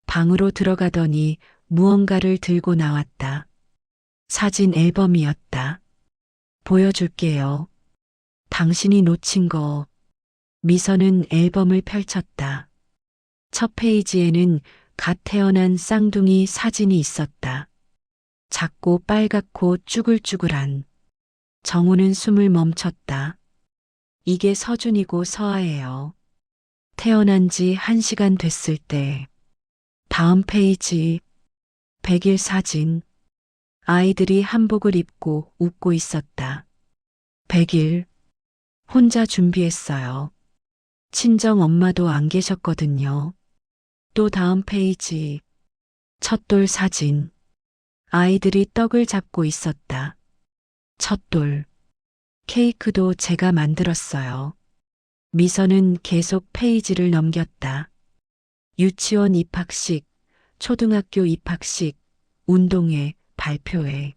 방으로 들어가더니 무언가를 들고 나왔다. 사진 앨범이었다. 보여줄게요. 당신이 놓친 거. 미선은 앨범을 펼쳤다. 첫 페이지에는 갓 태어난 쌍둥이 사진이 있었다. 작고 빨갛고 쭈글쭈글한. 정우는 숨을 멈췄다. 이게 서준이고 서아예요. 태어난 지 1시간 됐을 때. 다음 페이지. 100일 사진. 아이들이 한복을 입고 웃고 있었다. 100일. 혼자 준비했어요. 친정 엄마도 안 계셨거든요. 또 다음 페이지. 첫돌 사진. 아이들이 떡을 잡고 있었다. 첫돌. 케이크도 제가 만들었어요. 미선은 계속 페이지를 넘겼다. 유치원 입학식, 초등학교 입학식, 운동회, 발표회.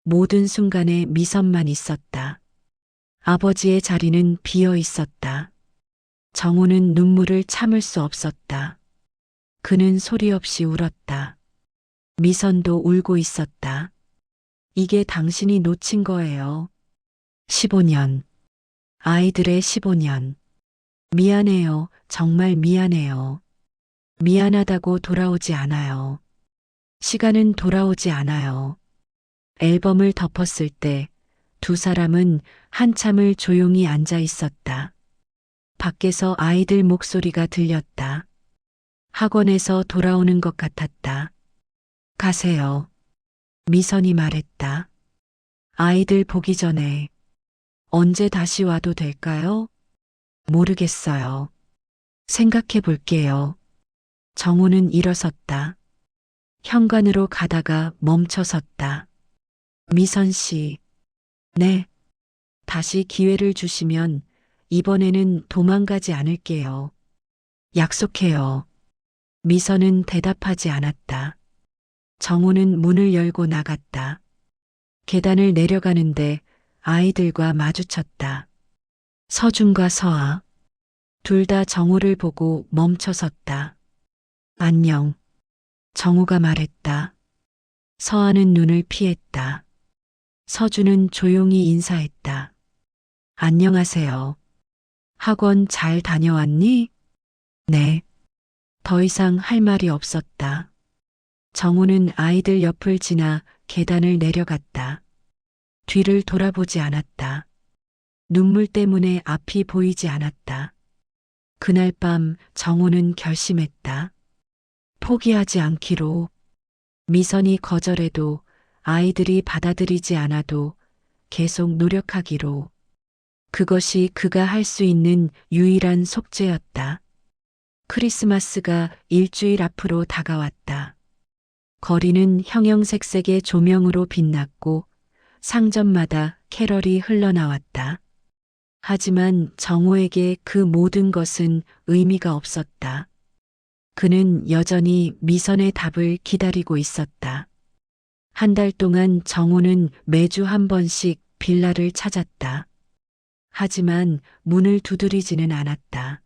모든 순간에 미선만 있었다. 아버지의 자리는 비어 있었다. 정우는 눈물을 참을 수 없었다. 그는 소리 없이 울었다. 미선도 울고 있었다. 이게 당신이 놓친 거예요. 15년. 아이들의 15년. 미안해요. 정말 미안해요. 미안하다고 돌아오지 않아요. 시간은 돌아오지 않아요. 앨범을 덮었을 때 두 사람은 한참을 조용히 앉아 있었다. 밖에서 아이들 목소리가 들렸다. 학원에서 돌아오는 것 같았다. 가세요. 미선이 말했다. 아이들 보기 전에. 언제 다시 와도 될까요? 모르겠어요. 생각해 볼게요. 정우는 일어섰다. 현관으로 가다가 멈춰 섰다. 미선 씨. 네. 다시 기회를 주시면 이번에는 도망가지 않을게요. 약속해요. 미선은 대답하지 않았다. 정우는 문을 열고 나갔다. 계단을 내려가는데 아이들과 마주쳤다. 서준과 서아. 둘 다 정우를 보고 멈춰 섰다. 안녕. 정우가 말했다. 서아는 눈을 피했다. 서준은 조용히 인사했다. 안녕하세요. 학원 잘 다녀왔니? 네. 더 이상 할 말이 없었다. 정우는 아이들 옆을 지나 계단을 내려갔다. 뒤를 돌아보지 않았다. 눈물 때문에 앞이 보이지 않았다. 그날 밤 정우는 결심했다. 포기하지 않기로. 미선이 거절해도 아이들이 받아들이지 않아도 계속 노력하기로. 그것이 그가 할 수 있는 유일한 속죄였다. 크리스마스가 일주일 앞으로 다가왔다. 거리는 형형색색의 조명으로 빛났고 상점마다 캐럴이 흘러나왔다. 하지만 정호에게 그 모든 것은 의미가 없었다. 그는 여전히 미선의 답을 기다리고 있었다. 한 달 동안 정호는 매주 한 번씩 빌라를 찾았다. 하지만 문을 두드리지는 않았다.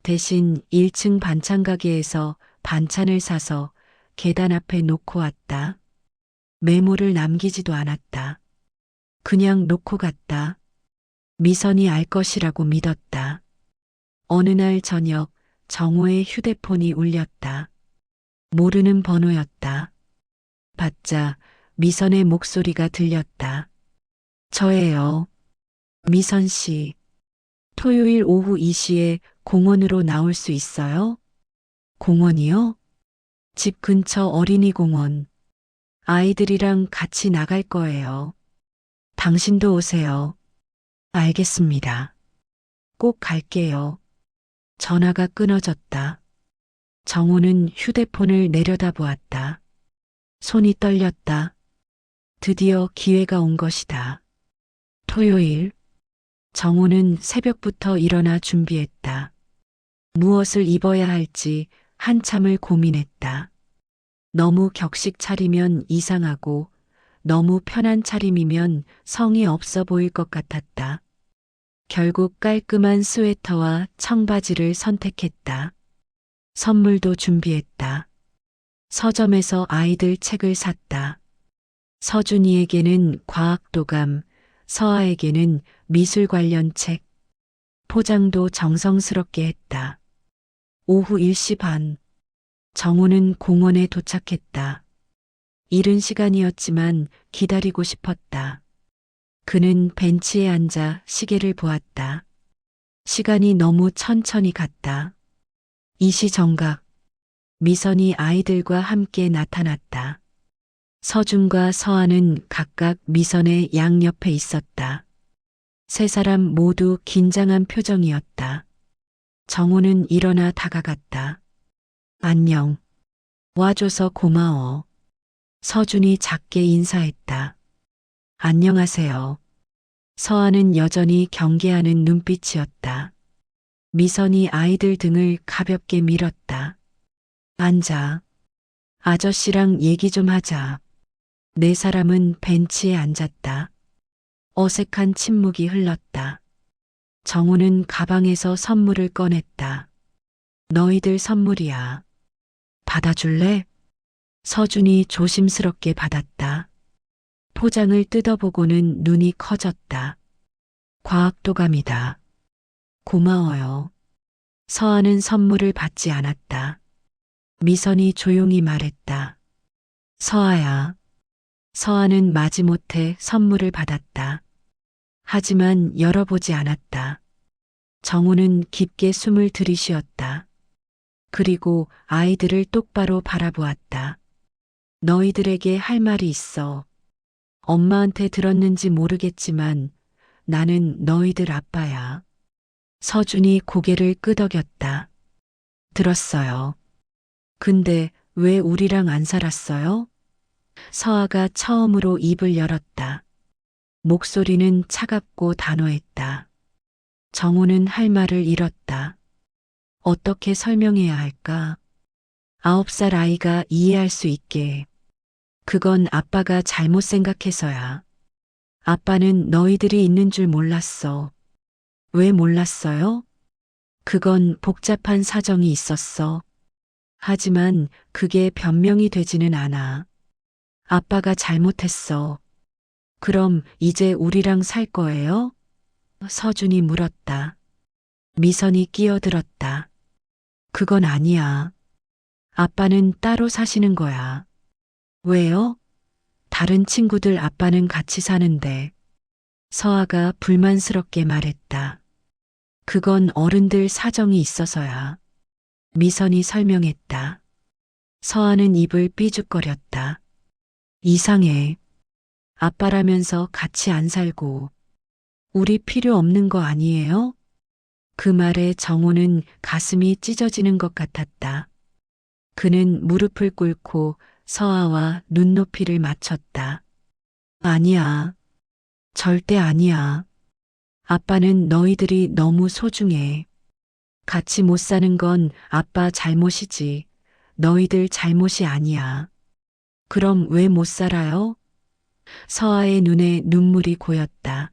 대신 1층 반찬 가게에서 반찬을 사서 계단 앞에 놓고 왔다. 메모를 남기지도 않았다. 그냥 놓고 갔다. 미선이 알 것이라고 믿었다. 어느 날 저녁 정호의 휴대폰이 울렸다. 모르는 번호였다. 받자 미선의 목소리가 들렸다. 저예요. 미선 씨. 토요일 오후 2시에 공원으로 나올 수 있어요? 공원이요? 집 근처 어린이 공원. 아이들이랑 같이 나갈 거예요. 당신도 오세요. 알겠습니다. 꼭 갈게요. 전화가 끊어졌다. 정호는 휴대폰을 내려다보았다. 손이 떨렸다. 드디어 기회가 온 것이다. 토요일. 정호는 새벽부터 일어나 준비했다. 무엇을 입어야 할지 한참을 고민했다. 너무 격식 차리면 이상하고 너무 편한 차림이면 성의 없어 보일 것 같았다. 결국 깔끔한 스웨터와 청바지를 선택했다. 선물도 준비했다. 서점에서 아이들 책을 샀다. 서준이에게는 과학도감, 서아에게는 미술 관련 책, 포장도 정성스럽게 했다. 오후 1시 반, 정우는 공원에 도착했다. 이른 시간이었지만 기다리고 싶었다. 그는 벤치에 앉아 시계를 보았다. 시간이 너무 천천히 갔다. 이시정각, 미선이 아이들과 함께 나타났다. 서준과 서아는 각각 미선의 양옆에 있었다. 세 사람 모두 긴장한 표정이었다. 정우는 일어나 다가갔다. 안녕. 와줘서 고마워. 서준이 작게 인사했다. 안녕하세요. 서아는 여전히 경계하는 눈빛이었다. 미선이 아이들 등을 가볍게 밀었다. 앉아. 아저씨랑 얘기 좀 하자. 네 사람은 벤치에 앉았다. 어색한 침묵이 흘렀다. 정우는 가방에서 선물을 꺼냈다. 너희들 선물이야. 받아줄래? 서준이 조심스럽게 받았다. 포장을 뜯어보고는 눈이 커졌다. 과학도감이다. 고마워요. 서아는 선물을 받지 않았다. 미선이 조용히 말했다. 서아야. 서아는 마지못해 선물을 받았다. 하지만 열어보지 않았다. 정우는 깊게 숨을 들이쉬었다. 그리고 아이들을 똑바로 바라보았다. 너희들에게 할 말이 있어. 엄마한테 들었는지 모르겠지만 나는 너희들 아빠야. 서준이 고개를 끄덕였다. 들었어요. 근데 왜 우리랑 안 살았어요? 서아가 처음으로 입을 열었다. 목소리는 차갑고 단호했다. 정우는 할 말을 잃었다. 어떻게 설명해야 할까? 9살 아이가 이해할 수 있게. 그건 아빠가 잘못 생각해서야. 아빠는 너희들이 있는 줄 몰랐어. 왜 몰랐어요? 그건 복잡한 사정이 있었어. 하지만 그게 변명이 되지는 않아. 아빠가 잘못했어. 그럼 이제 우리랑 살 거예요? 서준이 물었다. 미선이 끼어들었다. 그건 아니야. 아빠는 따로 사시는 거야. 왜요? 다른 친구들 아빠는 같이 사는데. 서아가 불만스럽게 말했다. 그건 어른들 사정이 있어서야. 미선이 설명했다. 서아는 입을 삐죽거렸다. 이상해. 아빠라면서 같이 안 살고. 우리 필요 없는 거 아니에요? 그 말에 정호는 가슴이 찢어지는 것 같았다. 그는 무릎을 꿇고 서아와 눈높이를 맞췄다. 아니야. 절대 아니야. 아빠는 너희들이 너무 소중해. 같이 못 사는 건 아빠 잘못이지. 너희들 잘못이 아니야. 그럼 왜 못 살아요? 서아의 눈에 눈물이 고였다.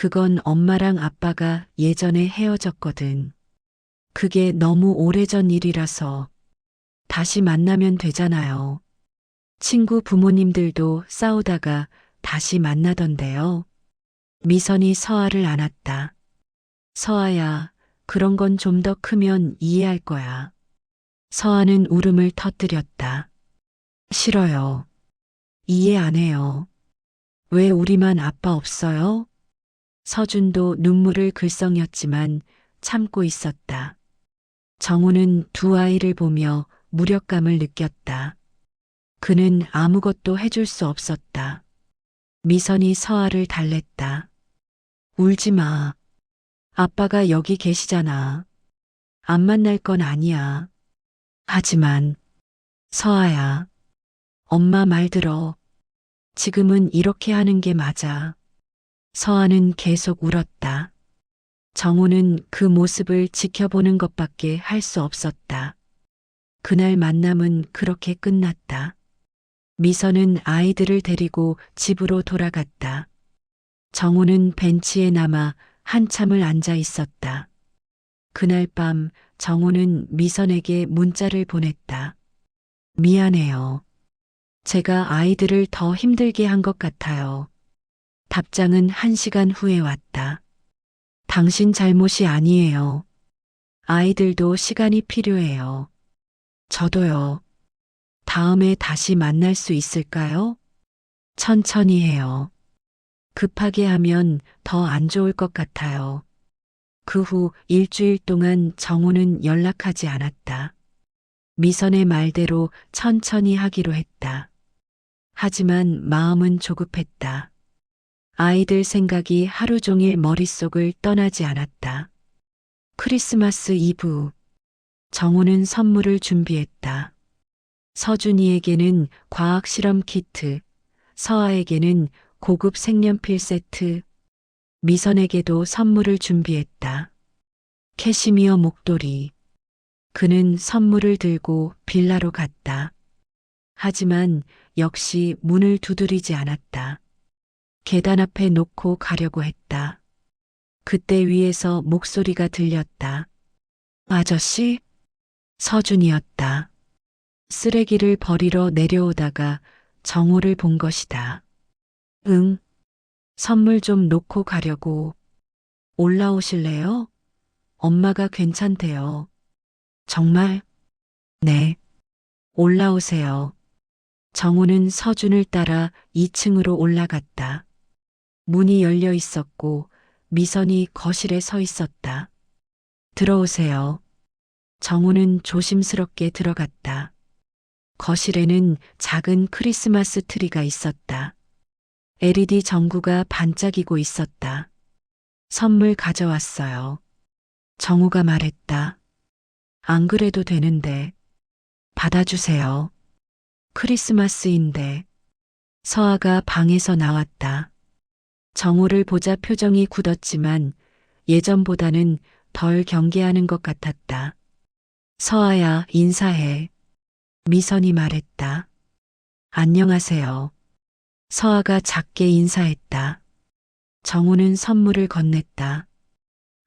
그건 엄마랑 아빠가 예전에 헤어졌거든. 그게 너무 오래전 일이라서 다시 만나면 되잖아요. 친구 부모님들도 싸우다가 다시 만나던데요. 미선이 서아를 안았다. 서아야, 그런 건 좀 더 크면 이해할 거야. 서아는 울음을 터뜨렸다. 싫어요. 이해 안 해요. 왜 우리만 아빠 없어요? 서준도 눈물을 글썽였지만 참고 있었다. 정우는 두 아이를 보며 무력감을 느꼈다. 그는 아무것도 해줄 수 없었다. 미선이 서아를 달랬다. 울지 마. 아빠가 여기 계시잖아. 안 만날 건 아니야. 하지만 서아야, 엄마 말 들어. 지금은 이렇게 하는 게 맞아. 서아는 계속 울었다. 정우는 그 모습을 지켜보는 것밖에 할 수 없었다. 그날 만남은 그렇게 끝났다. 미선은 아이들을 데리고 집으로 돌아갔다. 정우는 벤치에 남아 한참을 앉아 있었다. 그날 밤 정우는 미선에게 문자를 보냈다. 미안해요. 제가 아이들을 더 힘들게 한 것 같아요. 답장은 1시간 후에 왔다. 당신 잘못이 아니에요. 아이들도 시간이 필요해요. 저도요. 다음에 다시 만날 수 있을까요? 천천히 해요. 급하게 하면 더 안 좋을 것 같아요. 그 후 일주일 동안 정우는 연락하지 않았다. 미선의 말대로 천천히 하기로 했다. 하지만 마음은 조급했다. 아이들 생각이 하루 종일 머릿속을 떠나지 않았다. 크리스마스 이브. 정우는 선물을 준비했다. 서준이에게는 과학 실험 키트, 서아에게는 고급 색연필 세트, 미선에게도 선물을 준비했다. 캐시미어 목도리. 그는 선물을 들고 빌라로 갔다. 하지만 역시 문을 두드리지 않았다. 계단 앞에 놓고 가려고 했다. 그때 위에서 목소리가 들렸다. 아저씨? 서준이었다. 쓰레기를 버리러 내려오다가 정우를 본 것이다. 응. 선물 좀 놓고 가려고. 올라오실래요? 엄마가 괜찮대요. 정말? 네. 올라오세요. 정우는 서준을 따라 2층으로 올라갔다. 문이 열려 있었고 미선이 거실에 서 있었다. 들어오세요. 정우는 조심스럽게 들어갔다. 거실에는 작은 크리스마스 트리가 있었다. LED 전구가 반짝이고 있었다. 선물 가져왔어요. 정우가 말했다. 안 그래도 되는데. 받아주세요. 크리스마스인데. 서아가 방에서 나왔다. 정우를 보자 표정이 굳었지만 예전보다는 덜 경계하는 것 같았다. 서아야, 인사해. 미선이 말했다. 안녕하세요. 서아가 작게 인사했다. 정우는 선물을 건넸다.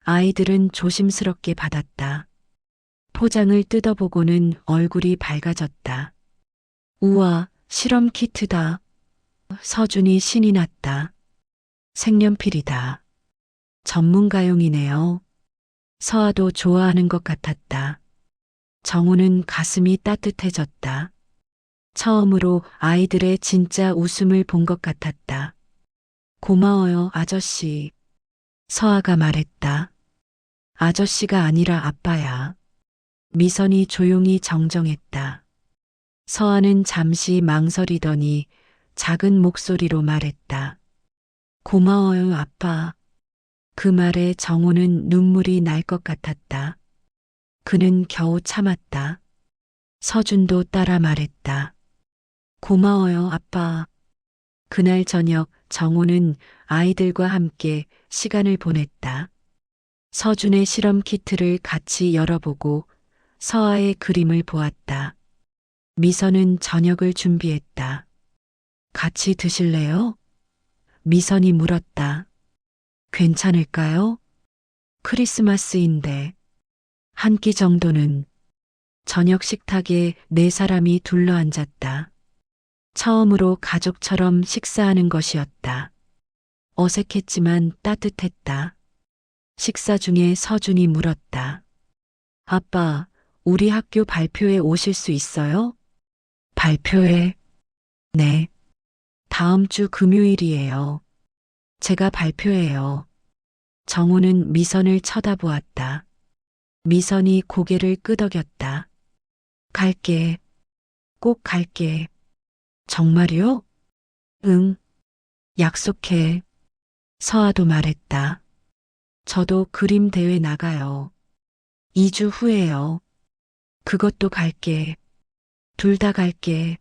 아이들은 조심스럽게 받았다. 포장을 뜯어보고는 얼굴이 밝아졌다. 우와, 실험 키트다. 서준이 신이 났다. 색연필이다. 전문가용이네요. 서아도 좋아하는 것 같았다. 정우는 가슴이 따뜻해졌다. 처음으로 아이들의 진짜 웃음을 본 것 같았다. 고마워요, 아저씨. 서아가 말했다. 아저씨가 아니라 아빠야. 미선이 조용히 정정했다. 서아는 잠시 망설이더니 작은 목소리로 말했다. 고마워요, 아빠. 그 말에 정우는 눈물이 날 것 같았다. 그는 겨우 참았다. 서준도 따라 말했다. 고마워요, 아빠. 그날 저녁 정우는 아이들과 함께 시간을 보냈다. 서준의 실험 키트를 같이 열어보고 서아의 그림을 보았다. 미선은 저녁을 준비했다. 같이 드실래요? 미선이 물었다. 괜찮을까요? 크리스마스인데 한 끼 정도는. 저녁 식탁에 네 사람이 둘러앉았다. 처음으로 가족처럼 식사하는 것이었다. 어색했지만 따뜻했다. 식사 중에 서준이 물었다. 아빠, 우리 학교 발표회 오실 수 있어요? 발표회? 네. 다음 주 금요일이에요. 제가 발표해요. 정우는 미선을 쳐다보았다. 미선이 고개를 끄덕였다. 갈게. 꼭 갈게. 정말요? 응. 약속해. 서아도 말했다. 저도 그림 대회 나가요. 2주 후에요. 그것도 갈게. 둘 다 갈게.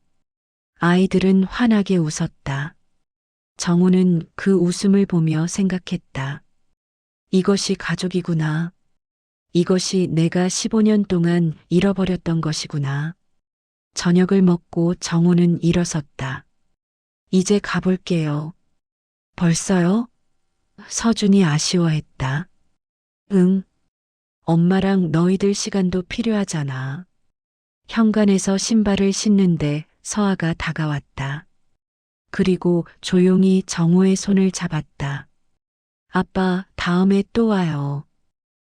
아이들은 환하게 웃었다. 정우는 그 웃음을 보며 생각했다. 이것이 가족이구나. 이것이 내가 15년 동안 잃어버렸던 것이구나. 저녁을 먹고 정우는 일어섰다. 이제 가볼게요. 벌써요? 서준이 아쉬워했다. 응. 엄마랑 너희들 시간도 필요하잖아. 현관에서 신발을 신는데 서아가 다가왔다. 그리고 조용히 정우의 손을 잡았다. 아빠, 다음에 또 와요.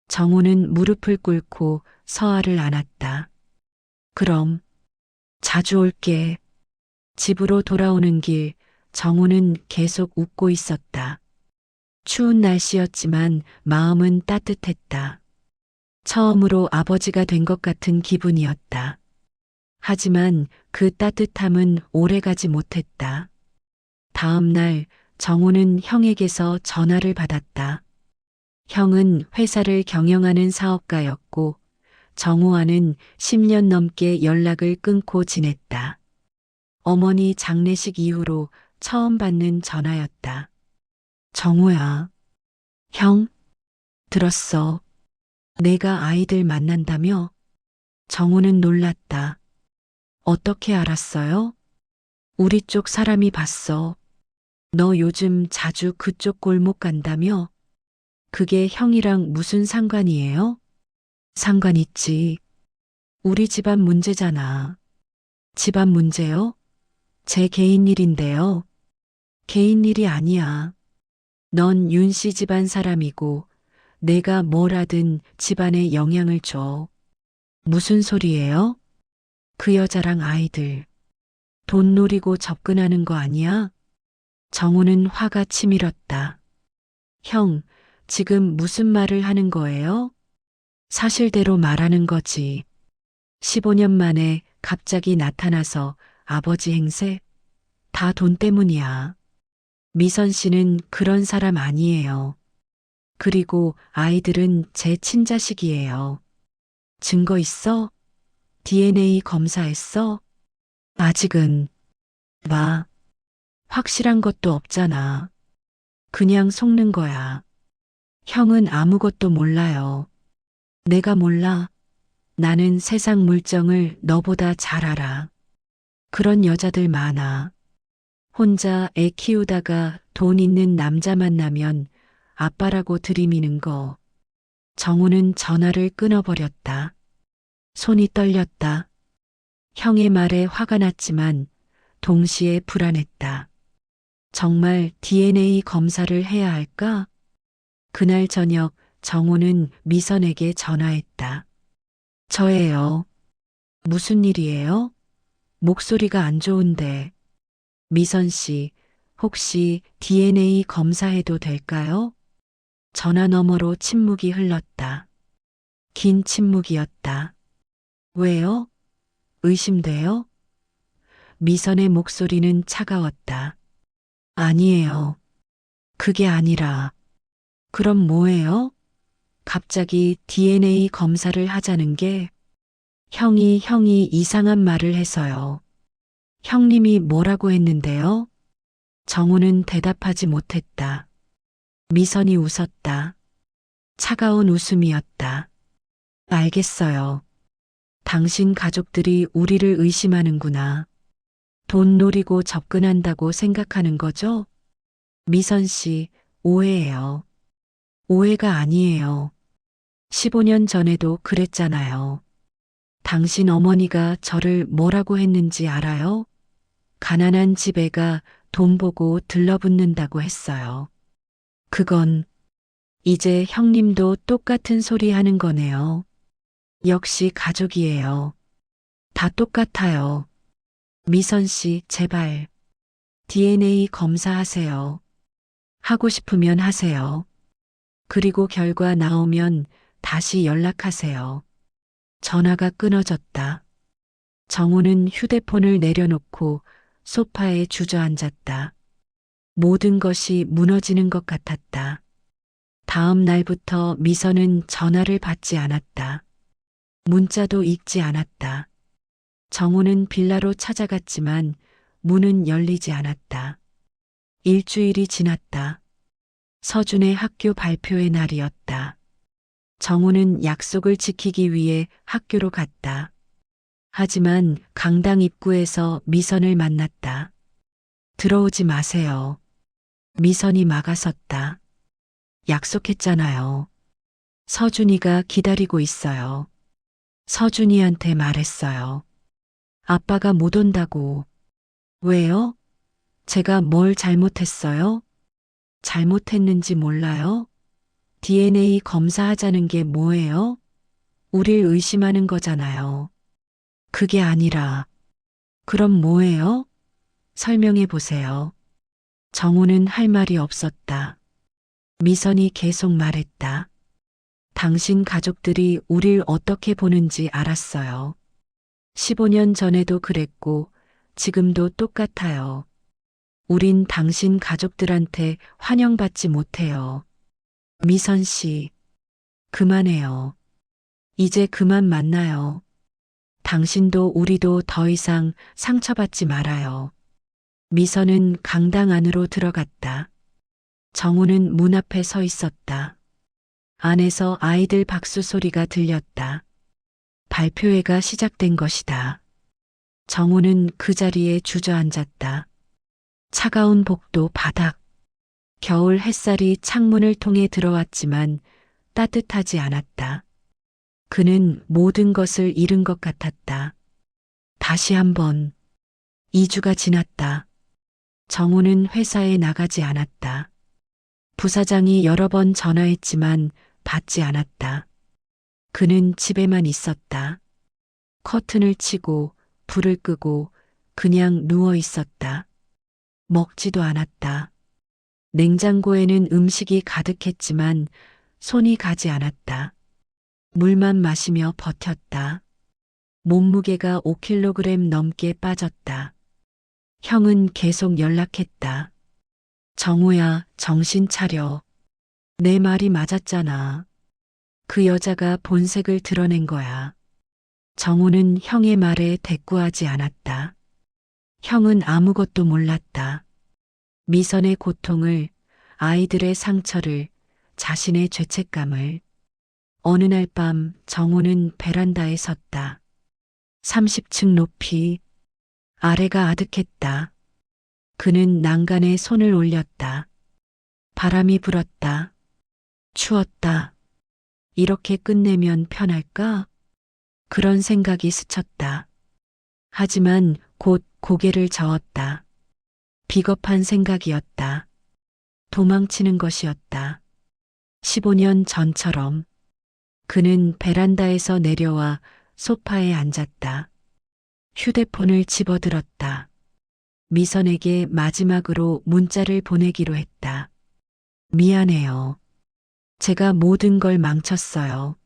정우는 무릎을 꿇고 서아를 안았다. 그럼, 자주 올게. 집으로 돌아오는 길, 정우는 계속 웃고 있었다. 추운 날씨였지만 마음은 따뜻했다. 처음으로 아버지가 된 것 같은 기분이었다. 하지만 그 따뜻함은 오래가지 못했다. 다음 날 정우는 형에게서 전화를 받았다. 형은 회사를 경영하는 사업가였고 정우와는 10년 넘게 연락을 끊고 지냈다. 어머니 장례식 이후로 처음 받는 전화였다. 정우야. 형? 들었어. 내가 아이들 만난다며? 정우는 놀랐다. 어떻게 알았어요? 우리 쪽 사람이 봤어. 너 요즘 자주 그쪽 골목 간다며? 그게 형이랑 무슨 상관이에요? 상관 있지. 우리 집안 문제잖아. 집안 문제요? 제 개인 일인데요. 개인 일이 아니야. 넌 윤 씨 집안 사람이고 내가 뭘 하든 집안에 영향을 줘. 무슨 소리예요? 그 여자랑 아이들. 돈 노리고 접근하는 거 아니야? 정우는 화가 치밀었다. 형, 지금 무슨 말을 하는 거예요? 사실대로 말하는 거지. 15년 만에 갑자기 나타나서 아버지 행세? 다 돈 때문이야. 미선 씨는 그런 사람 아니에요. 그리고 아이들은 제 친자식이에요. 증거 있어? DNA 검사했어? 아직은. 마. 확실한 것도 없잖아. 그냥 속는 거야. 형은 아무것도 몰라요. 내가 몰라. 나는 세상 물정을 너보다 잘 알아. 그런 여자들 많아. 혼자 애 키우다가 돈 있는 남자 만나면 아빠라고 들이미는 거. 정우는 전화를 끊어버렸다. 손이 떨렸다. 형의 말에 화가 났지만 동시에 불안했다. 정말 DNA 검사를 해야 할까? 그날 저녁 정우는 미선에게 전화했다. 저예요. 무슨 일이에요? 목소리가 안 좋은데. 미선 씨, 혹시 DNA 검사해도 될까요? 전화 너머로 침묵이 흘렀다. 긴 침묵이었다. 왜요? 의심돼요? 미선의 목소리는 차가웠다. 아니에요. 그게 아니라. 그럼 뭐예요? 갑자기 DNA 검사를 하자는 게 형이 이상한 말을 해서요. 형님이 뭐라고 했는데요? 정우는 대답하지 못했다. 미선이 웃었다. 차가운 웃음이었다. 알겠어요. 당신 가족들이 우리를 의심하는구나. 돈 노리고 접근한다고 생각하는 거죠? 미선 씨, 오해예요. 오해가 아니에요. 15년 전에도 그랬잖아요. 당신 어머니가 저를 뭐라고 했는지 알아요? 가난한 집 애가 돈 보고 들러붙는다고 했어요. 그건 이제 형님도 똑같은 소리 하는 거네요. 역시 가족이에요. 다 똑같아요. 미선 씨, 제발. DNA 검사하세요. 하고 싶으면 하세요. 그리고 결과 나오면 다시 연락하세요. 전화가 끊어졌다. 정우는 휴대폰을 내려놓고 소파에 주저앉았다. 모든 것이 무너지는 것 같았다. 다음 날부터 미선은 전화를 받지 않았다. 문자도 읽지 않았다. 정우는 빌라로 찾아갔지만 문은 열리지 않았다. 일주일이 지났다. 서준의 학교 발표의 날이었다. 정우는 약속을 지키기 위해 학교로 갔다. 하지만 강당 입구에서 미선을 만났다. 들어오지 마세요. 미선이 막아섰다. 약속했잖아요. 서준이가 기다리고 있어요. 서준이한테 말했어요. 아빠가 못 온다고. 왜요? 제가 뭘 잘못했어요? 잘못했는지 몰라요? DNA 검사하자는 게 뭐예요? 우릴 의심하는 거잖아요. 그게 아니라, 그럼 뭐예요? 설명해 보세요. 정우는 할 말이 없었다. 미선이 계속 말했다. 당신 가족들이 우릴 어떻게 보는지 알았어요. 15년 전에도 그랬고, 지금도 똑같아요. 우린 당신 가족들한테 환영받지 못해요. 미선 씨, 그만해요. 이제 그만 만나요. 당신도 우리도 더 이상 상처받지 말아요. 미선은 강당 안으로 들어갔다. 정우는 문 앞에 서 있었다. 안에서 아이들 박수 소리가 들렸다. 발표회가 시작된 것이다. 정우는 그 자리에 주저앉았다. 차가운 복도 바닥. 겨울 햇살이 창문을 통해 들어왔지만 따뜻하지 않았다. 그는 모든 것을 잃은 것 같았다. 다시 한번 2주가 지났다. 정우는 회사에 나가지 않았다. 부사장이 여러 번 전화했지만 받지 않았다. 그는 집에만 있었다. 커튼을 치고 불을 끄고 그냥 누워 있었다. 먹지도 않았다. 냉장고에는 음식이 가득했지만 손이 가지 않았다. 물만 마시며 버텼다. 몸무게가 5kg 넘게 빠졌다. 형은 계속 연락했다. 정우야, 정신 차려. 내 말이 맞았잖아. 그 여자가 본색을 드러낸 거야. 정우는 형의 말에 대꾸하지 않았다. 형은 아무것도 몰랐다. 미선의 고통을, 아이들의 상처를, 자신의 죄책감을. 어느 날 밤 정우는 베란다에 섰다. 30층 높이, 아래가 아득했다. 그는 난간에 손을 올렸다. 바람이 불었다. 추웠다. 이렇게 끝내면 편할까? 그런 생각이 스쳤다. 하지만 곧 고개를 저었다. 비겁한 생각이었다. 도망치는 것이었다. 15년 전처럼. 그는 베란다에서 내려와 소파에 앉았다. 휴대폰을 집어들었다. 미선에게 마지막으로 문자를 보내기로 했다. 미안해요. 제가 모든 걸 망쳤어요.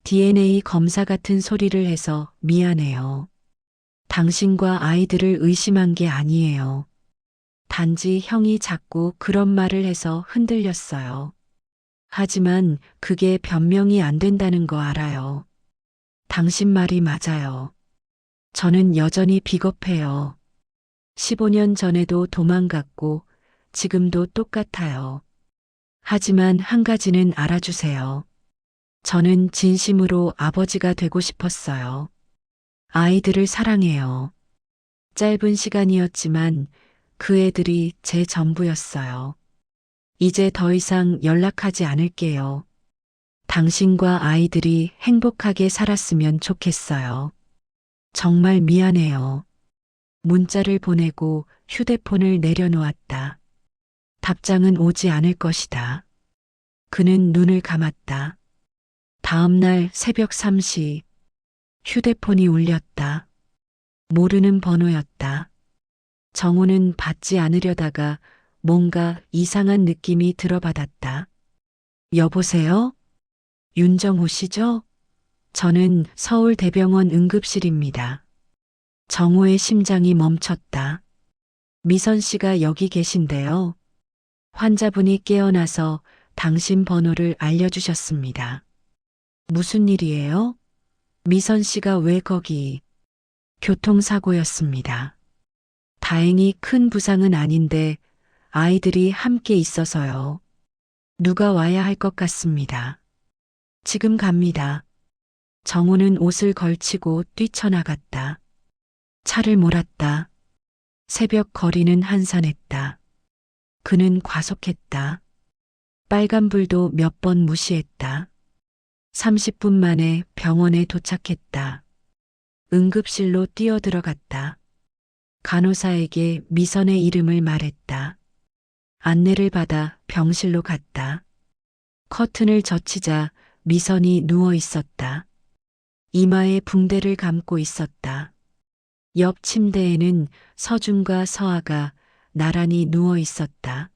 DNA 검사 같은 소리를 해서 미안해요. 당신과 아이들을 의심한 게 아니에요. 단지 형이 자꾸 그런 말을 해서 흔들렸어요. 하지만 그게 변명이 안 된다는 거 알아요. 당신 말이 맞아요. 저는 여전히 비겁해요. 15년 전에도 도망갔고 지금도 똑같아요. 하지만 한 가지는 알아주세요. 저는 진심으로 아버지가 되고 싶었어요. 아이들을 사랑해요. 짧은 시간이었지만 그 애들이 제 전부였어요. 이제 더 이상 연락하지 않을게요. 당신과 아이들이 행복하게 살았으면 좋겠어요. 정말 미안해요. 문자를 보내고 휴대폰을 내려놓았다. 답장은 오지 않을 것이다. 그는 눈을 감았다. 다음 날 새벽 3시 휴대폰이 울렸다. 모르는 번호였다. 정우는 받지 않으려다가 뭔가 이상한 느낌이 들어받았다. 여보세요? 윤정호 씨죠? 저는 서울대병원 응급실입니다. 정호의 심장이 멈췄다. 미선 씨가 여기 계신데요. 환자분이 깨어나서 당신 번호를 알려주셨습니다. 무슨 일이에요? 미선 씨가 왜 거기? 교통사고였습니다. 다행히 큰 부상은 아닌데 아이들이 함께 있어서요. 누가 와야 할 것 같습니다. 지금 갑니다. 정우는 옷을 걸치고 뛰쳐나갔다. 차를 몰았다. 새벽 거리는 한산했다. 그는 과속했다. 빨간불도 몇 번 무시했다. 30분 만에 병원에 도착했다. 응급실로 뛰어들어갔다. 간호사에게 미선의 이름을 말했다. 안내를 받아 병실로 갔다. 커튼을 젖히자 미선이 누워 있었다. 이마에 붕대를 감고 있었다. 옆 침대에는 서준과 서아가 나란히 누워 있었다.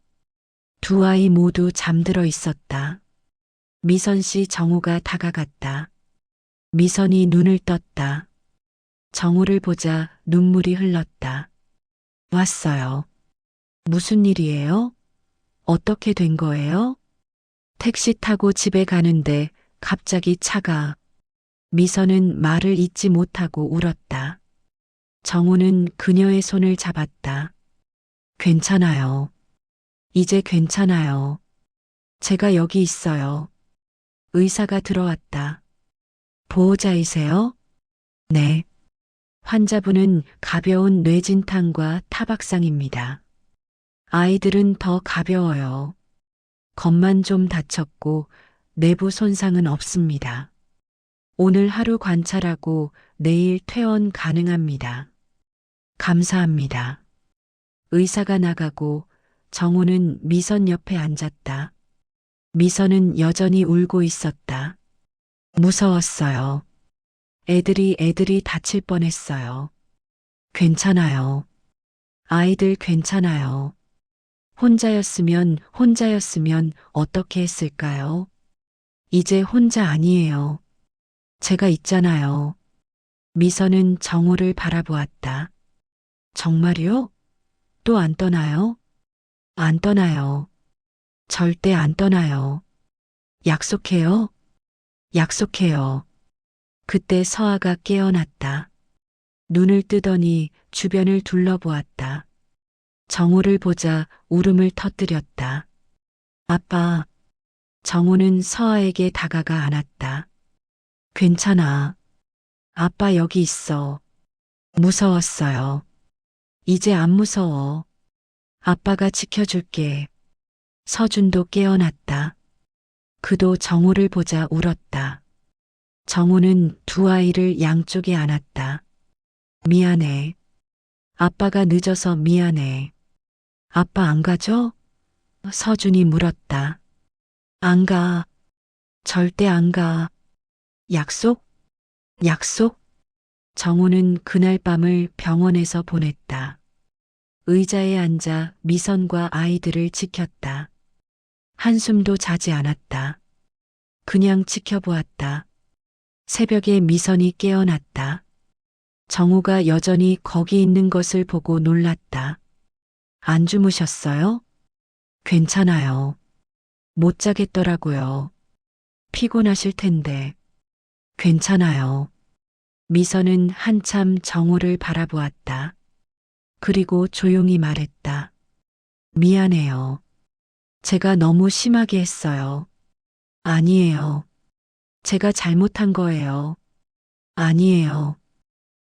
두 아이 모두 잠들어 있었다. 미선 씨 정우가 다가갔다. 미선이 눈을 떴다. 정우를 보자 눈물이 흘렀다. 왔어요. 무슨 일이에요? 어떻게 된 거예요? 택시 타고 집에 가는데 갑자기 차가. 미선은 말을 잇지 못하고 울었다. 정우는 그녀의 손을 잡았다. 괜찮아요. 이제 괜찮아요. 제가 여기 있어요. 의사가 들어왔다. 보호자이세요? 네. 환자분은 가벼운 뇌진탕과 타박상입니다. 아이들은 더 가벼워요. 겉만 좀 다쳤고 내부 손상은 없습니다. 오늘 하루 관찰하고 내일 퇴원 가능합니다. 감사합니다. 의사가 나가고 정우는 미선 옆에 앉았다. 미선은 여전히 울고 있었다. 무서웠어요. 애들이 다칠 뻔했어요. 괜찮아요. 아이들 괜찮아요. 혼자였으면 어떻게 했을까요? 이제 혼자 아니에요. 제가 있잖아요. 미선은 정우를 바라보았다. 정말요? 또 안 떠나요? 안 떠나요. 절대 안 떠나요. 약속해요? 약속해요. 그때 서아가 깨어났다. 눈을 뜨더니 주변을 둘러보았다. 정우를 보자 울음을 터뜨렸다. 아빠. 정우는 서아에게 다가가 안았다. 괜찮아. 아빠 여기 있어. 무서웠어요. 이제 안 무서워. 아빠가 지켜줄게. 서준도 깨어났다. 그도 정우를 보자 울었다. 정우는 두 아이를 양쪽에 안았다. 미안해. 아빠가 늦어서 미안해. 아빠 안 가죠? 서준이 물었다. 안 가. 절대 안 가. 약속? 약속? 정우는 그날 밤을 병원에서 보냈다. 의자에 앉아 미선과 아이들을 지켰다. 한숨도 자지 않았다. 그냥 지켜보았다. 새벽에 미선이 깨어났다. 정우가 여전히 거기 있는 것을 보고 놀랐다. 안 주무셨어요? 괜찮아요. 못 자겠더라고요. 피곤하실 텐데. 괜찮아요. 미선은 한참 정우를 바라보았다. 그리고 조용히 말했다. 미안해요. 제가 너무 심하게 했어요. 아니에요. 제가 잘못한 거예요. 아니에요.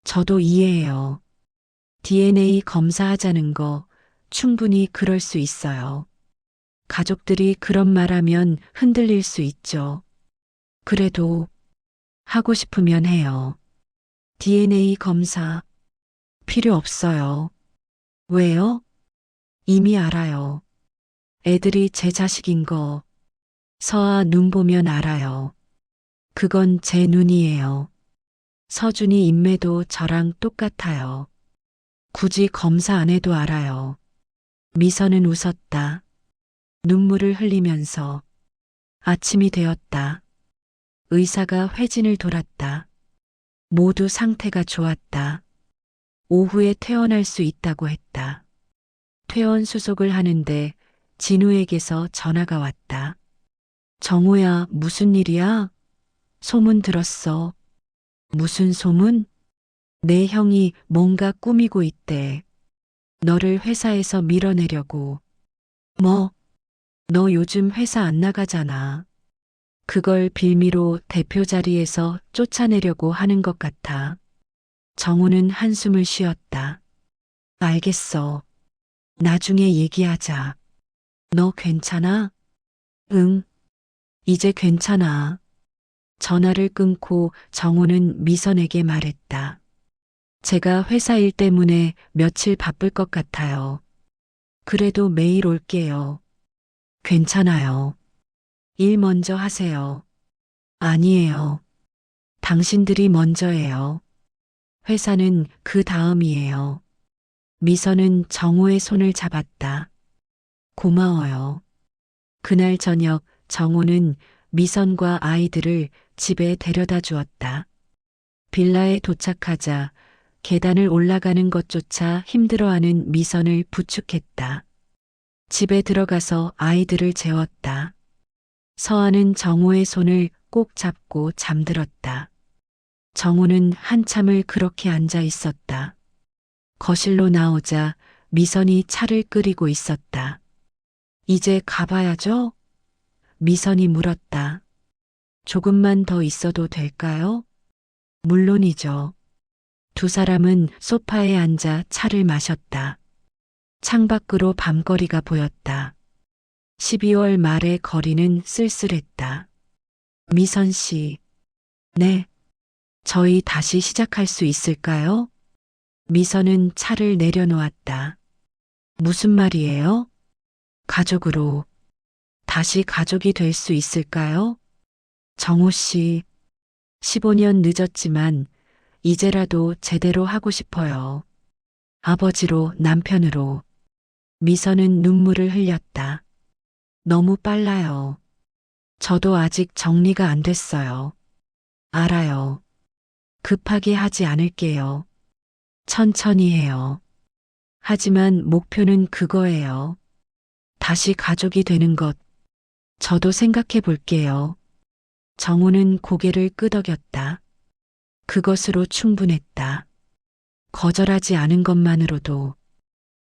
저도 이해해요. DNA 검사하자는 거 충분히 그럴 수 있어요. 가족들이 그런 말하면 흔들릴 수 있죠. 그래도 하고 싶으면 해요. DNA 검사 필요 없어요. 왜요? 이미 알아요. 애들이 제 자식인 거 서아 눈 보면 알아요. 그건 제 눈이에요. 서준이 인매도 저랑 똑같아요. 굳이 검사 안 해도 알아요. 미선은 웃었다. 눈물을 흘리면서 아침이 되었다. 의사가 회진을 돌았다. 모두 상태가 좋았다. 오후에 퇴원할 수 있다고 했다. 퇴원 수속을 하는데 진우에게서 전화가 왔다. 정우야, 무슨 일이야? 소문 들었어. 무슨 소문? 내 형이 뭔가 꾸미고 있대. 너를 회사에서 밀어내려고. 뭐? 너 요즘 회사 안 나가잖아. 그걸 빌미로 대표 자리에서 쫓아내려고 하는 것 같아. 정우는 한숨을 쉬었다. 알겠어. 나중에 얘기하자. 너 괜찮아? 응, 이제 괜찮아. 전화를 끊고 정우는 미선에게 말했다. 제가 회사 일 때문에 며칠 바쁠 것 같아요. 그래도 매일 올게요. 괜찮아요. 일 먼저 하세요. 아니에요. 당신들이 먼저예요. 회사는 그 다음이에요. 미선은 정우의 손을 잡았다. 고마워요. 그날 저녁 정우는 미선과 아이들을 집에 데려다 주었다. 빌라에 도착하자 계단을 올라가는 것조차 힘들어하는 미선을 부축했다. 집에 들어가서 아이들을 재웠다. 서아는 정우의 손을 꼭 잡고 잠들었다. 정우는 한참을 그렇게 앉아 있었다. 거실로 나오자 미선이 차를 끓이고 있었다. 이제 가봐야죠? 미선이 물었다. 조금만 더 있어도 될까요? 물론이죠. 두 사람은 소파에 앉아 차를 마셨다. 창밖으로 밤거리가 보였다. 12월 말의 거리는 쓸쓸했다. 미선 씨. 네. 저희 다시 시작할 수 있을까요? 미선은 차를 내려놓았다. 무슨 말이에요? 가족으로. 다시 가족이 될 수 있을까요? 정우 씨. 15년 늦었지만 이제라도 제대로 하고 싶어요. 아버지로, 남편으로. 미선은 눈물을 흘렸다. 너무 빨라요. 저도 아직 정리가 안 됐어요. 알아요. 급하게 하지 않을게요. 천천히 해요. 하지만 목표는 그거예요. 다시 가족이 되는 것. 저도 생각해 볼게요. 정우는 고개를 끄덕였다. 그것으로 충분했다. 거절하지 않은 것만으로도.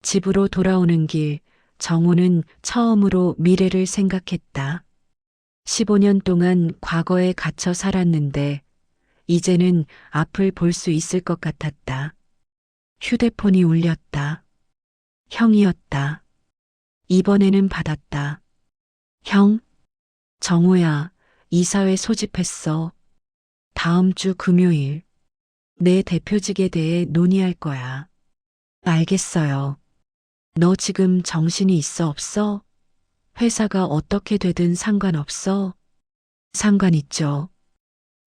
집으로 돌아오는 길, 정우는 처음으로 미래를 생각했다. 15년 동안 과거에 갇혀 살았는데, 이제는 앞을 볼 수 있을 것 같았다. 휴대폰이 울렸다. 형이었다. 이번에는 받았다. 형? 정우야, 이사회 소집했어. 다음 주 금요일. 내 대표직에 대해 논의할 거야. 알겠어요. 너 지금 정신이 있어 없어? 회사가 어떻게 되든 상관없어? 상관 있죠.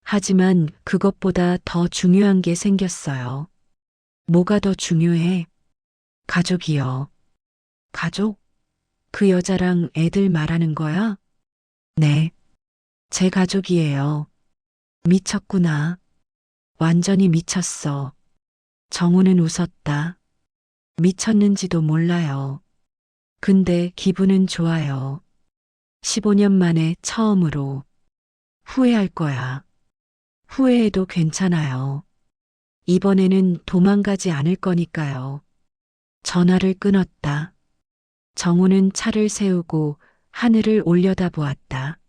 하지만 그것보다 더 중요한 게 생겼어요. 뭐가 더 중요해? 가족이요. 가족? 그 여자랑 애들 말하는 거야? 네. 제 가족이에요. 미쳤구나. 완전히 미쳤어. 정우는 웃었다. 미쳤는지도 몰라요. 근데 기분은 좋아요. 15년 만에 처음으로. 후회할 거야. 후회해도 괜찮아요. 이번에는 도망가지 않을 거니까요. 전화를 끊었다. 정우는 차를 세우고 하늘을 올려다보았다.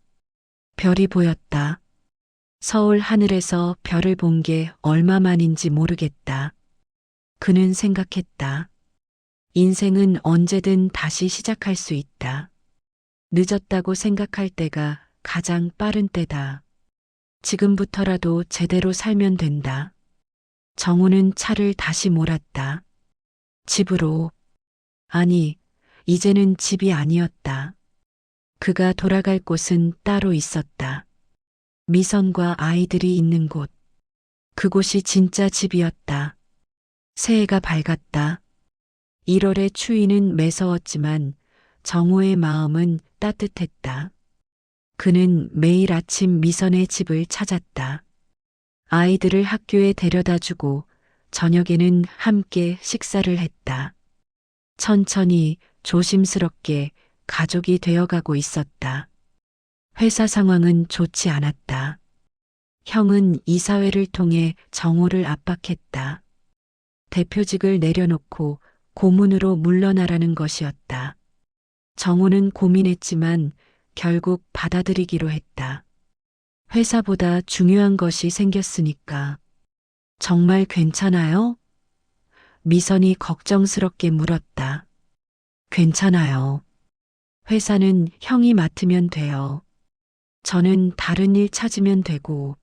별이 보였다. 서울 하늘에서 별을 본 게 얼마만인지 모르겠다. 그는 생각했다. 인생은 언제든 다시 시작할 수 있다. 늦었다고 생각할 때가 가장 빠른 때다. 지금부터라도 제대로 살면 된다. 정우는 차를 다시 몰았다. 집으로. 아니, 이제는 집이 아니었다. 그가 돌아갈 곳은 따로 있었다. 미선과 아이들이 있는 곳. 그곳이 진짜 집이었다. 새해가 밝았다. 1월의 추위는 매서웠지만 정우의 마음은 따뜻했다. 그는 매일 아침 미선의 집을 찾았다. 아이들을 학교에 데려다 주고 저녁에는 함께 식사를 했다. 천천히 조심스럽게 가족이 되어가고 있었다. 회사 상황은 좋지 않았다. 형은 이사회를 통해 정호를 압박했다. 대표직을 내려놓고 고문으로 물러나라는 것이었다. 정호는 고민했지만 결국 받아들이기로 했다. 회사보다 중요한 것이 생겼으니까. 정말 괜찮아요? 미선이 걱정스럽게 물었다. 괜찮아요. 회사는 형이 맡으면 돼요. 저는 다른 일 찾으면 되고.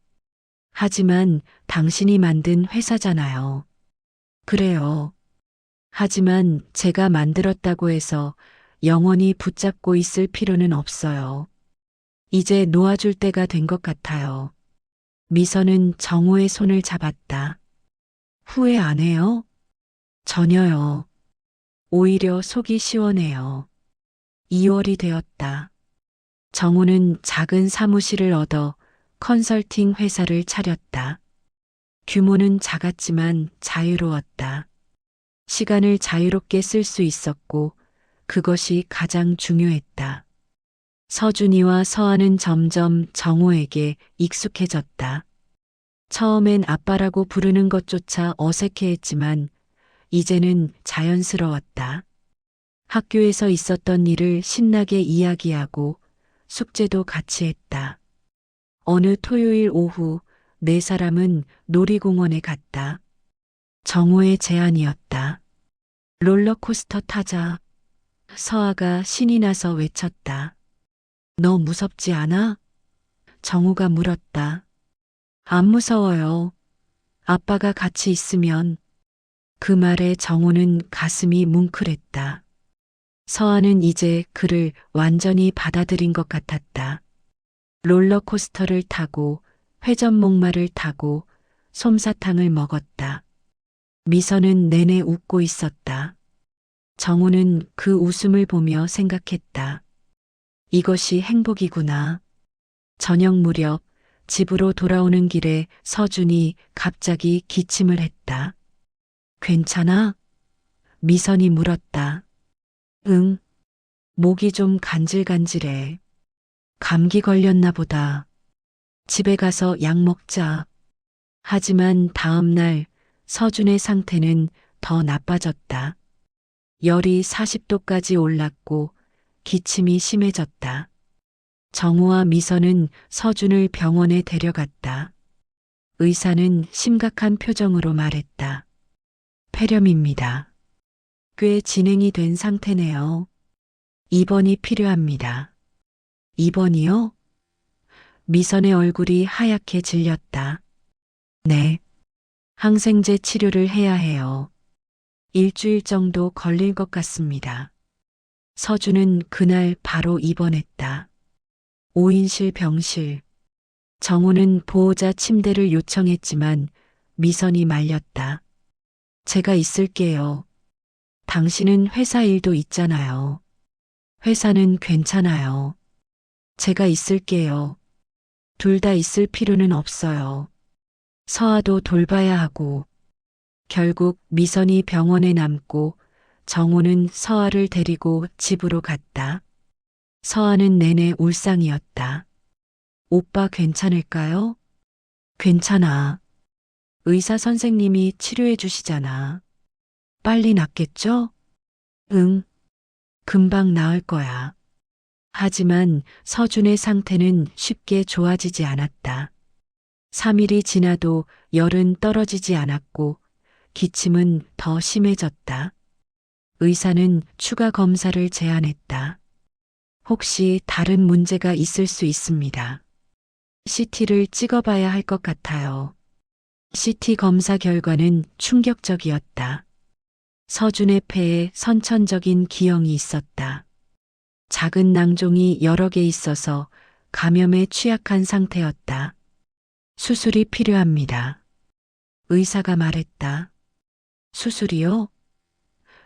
하지만 당신이 만든 회사잖아요. 그래요. 하지만 제가 만들었다고 해서 영원히 붙잡고 있을 필요는 없어요. 이제 놓아줄 때가 된 것 같아요. 미선은 정호의 손을 잡았다. 후회 안 해요? 전혀요. 오히려 속이 시원해요. 2월이 되었다. 정호는 작은 사무실을 얻어 컨설팅 회사를 차렸다. 규모는 작았지만 자유로웠다. 시간을 자유롭게 쓸 수 있었고 그것이 가장 중요했다. 서준이와 서아는 점점 정호에게 익숙해졌다. 처음엔 아빠라고 부르는 것조차 어색해했지만 이제는 자연스러웠다. 학교에서 있었던 일을 신나게 이야기하고 숙제도 같이 했다. 어느 토요일 오후 네 사람은 놀이공원에 갔다. 정호의 제안이었다. 롤러코스터 타자. 서아가 신이 나서 외쳤다. 너 무섭지 않아? 정호가 물었다. 안 무서워요. 아빠가 같이 있으면. 그 말에 정호는 가슴이 뭉클했다. 서아는 이제 그를 완전히 받아들인 것 같았다. 롤러코스터를 타고 회전목마를 타고 솜사탕을 먹었다. 미선은 내내 웃고 있었다. 정우는 그 웃음을 보며 생각했다. 이것이 행복이구나. 저녁 무렵 집으로 돌아오는 길에 서준이 갑자기 기침을 했다. 괜찮아? 미선이 물었다. 응. 목이 좀 간질간질해. 감기 걸렸나 보다. 집에 가서 약 먹자. 하지만 다음 날 서준의 상태는 더 나빠졌다. 열이 40도까지 올랐고 기침이 심해졌다. 정우와 미선은 서준을 병원에 데려갔다. 의사는 심각한 표정으로 말했다. 폐렴입니다. 꽤 진행이 된 상태네요. 입원이 필요합니다. 입원이요? 미선의 얼굴이 하얗게 질렸다. 네. 항생제 치료를 해야 해요. 일주일 정도 걸릴 것 같습니다. 서준은 그날 바로 입원했다. 5인실 병실. 정우는 보호자 침대를 요청했지만 미선이 말렸다. 제가 있을게요. 당신은 회사 일도 있잖아요. 회사는 괜찮아요. 제가 있을게요. 둘 다 있을 필요는 없어요. 서아도 돌봐야 하고. 결국 미선이 병원에 남고 정호는 서아를 데리고 집으로 갔다. 서아는 내내 울상이었다. 오빠 괜찮을까요? 괜찮아. 의사 선생님이 치료해 주시잖아. 빨리 낫겠죠? 응. 금방 나을 거야. 하지만 서준의 상태는 쉽게 좋아지지 않았다. 3일이 지나도 열은 떨어지지 않았고 기침은 더 심해졌다. 의사는 추가 검사를 제안했다. 혹시 다른 문제가 있을 수 있습니다. CT를 찍어봐야 할 것 같아요. CT 검사 결과는 충격적이었다. 서준의 폐에 선천적인 기형이 있었다. 작은 낭종이 여러 개 있어서 감염에 취약한 상태였다. 수술이 필요합니다. 의사가 말했다. 수술이요?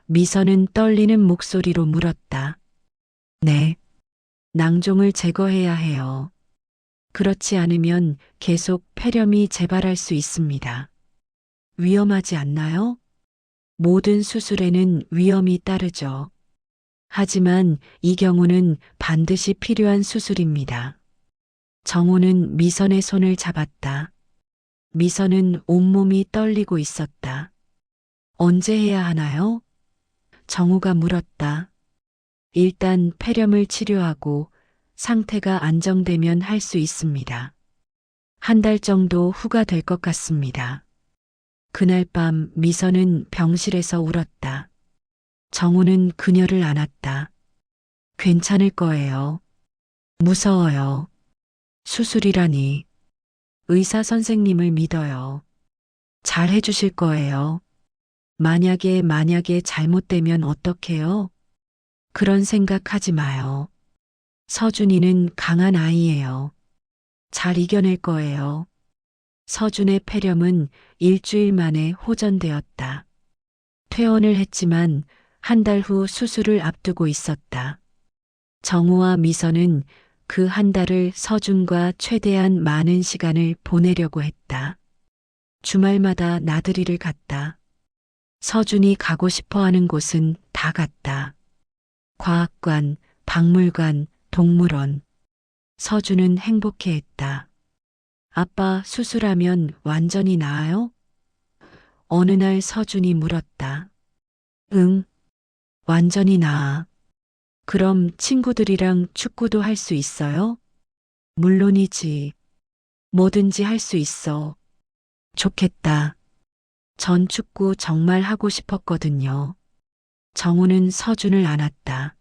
미선은 떨리는 목소리로 물었다. 네. 낭종을 제거해야 해요. 그렇지 않으면 계속 폐렴이 재발할 수 있습니다. 위험하지 않나요? 모든 수술에는 위험이 따르죠. 하지만 이 경우는 반드시 필요한 수술입니다. 정호는 미선의 손을 잡았다. 미선은 온몸이 떨리고 있었다. 언제 해야 하나요? 정호가 물었다. 일단 폐렴을 치료하고 상태가 안정되면 할 수 있습니다. 한 달 정도 후가 될 것 같습니다. 그날 밤 미선은 병실에서 울었다. 정우는 그녀를 안았다. 괜찮을 거예요. 무서워요. 수술이라니. 의사 선생님을 믿어요. 잘 해주실 거예요. 만약에 잘못되면 어떡해요? 그런 생각하지 마요. 서준이는 강한 아이예요. 잘 이겨낼 거예요. 서준의 폐렴은 일주일 만에 호전되었다. 퇴원을 했지만 한 달 후 수술을 앞두고 있었다. 정우와 미선은 그 한 달을 서준과 최대한 많은 시간을 보내려고 했다. 주말마다 나들이를 갔다. 서준이 가고 싶어 하는 곳은 다 갔다. 과학관, 박물관, 동물원. 서준은 행복해했다. 아빠 수술하면 완전히 나아요? 어느 날 서준이 물었다. 응, 완전히 나아. 그럼 친구들이랑 축구도 할 수 있어요? 물론이지. 뭐든지 할 수 있어. 좋겠다. 전 축구 정말 하고 싶었거든요. 정우는 서준을 안았다.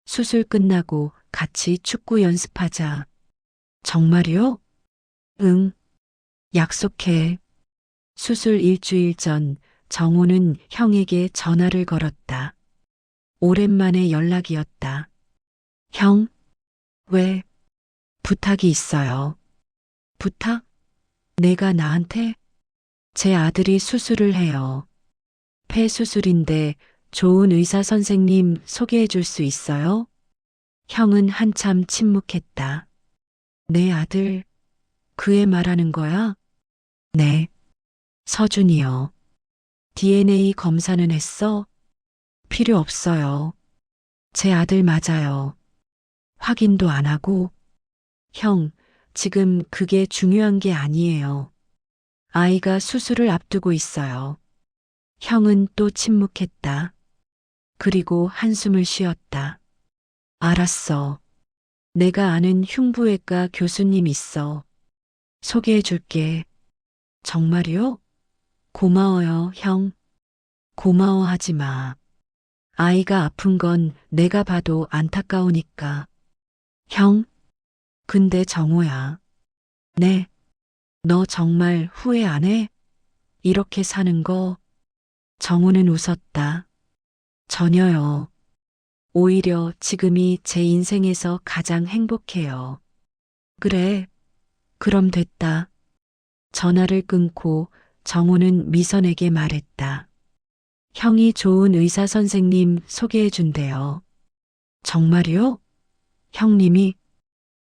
수술 끝나고 같이 축구 연습하자. 정말요? 응. 약속해. 수술 일주일 전 정우는 형에게 전화를 걸었다. 오랜만에 연락이었다. 형? 왜? 부탁이 있어요. 부탁? 내가 나한테? 제 아들이 수술을 해요. 폐 수술인데 좋은 의사 선생님 소개해 줄 수 있어요? 형은 한참 침묵했다. 내 아들, 그 애 말하는 거야? 네. 서준이요. DNA 검사는 했어? 필요 없어요. 제 아들 맞아요. 확인도 안 하고. 형, 지금 그게 중요한 게 아니에요. 아이가 수술을 앞두고 있어요. 형은 또 침묵했다. 그리고 한숨을 쉬었다. 알았어. 내가 아는 흉부외과 교수님 있어. 소개해 줄게. 정말요? 고마워요, 형. 고마워하지 마. 아이가 아픈 건 내가 봐도 안타까우니까. 형? 근데 정호야. 네. 너 정말 후회 안 해? 이렇게 사는 거? 정호는 웃었다. 전혀요. 오히려 지금이 제 인생에서 가장 행복해요. 그래. 그럼 됐다. 전화를 끊고 정호는 미선에게 말했다. 형이 좋은 의사 선생님 소개해 준대요. 정말요? 형님이?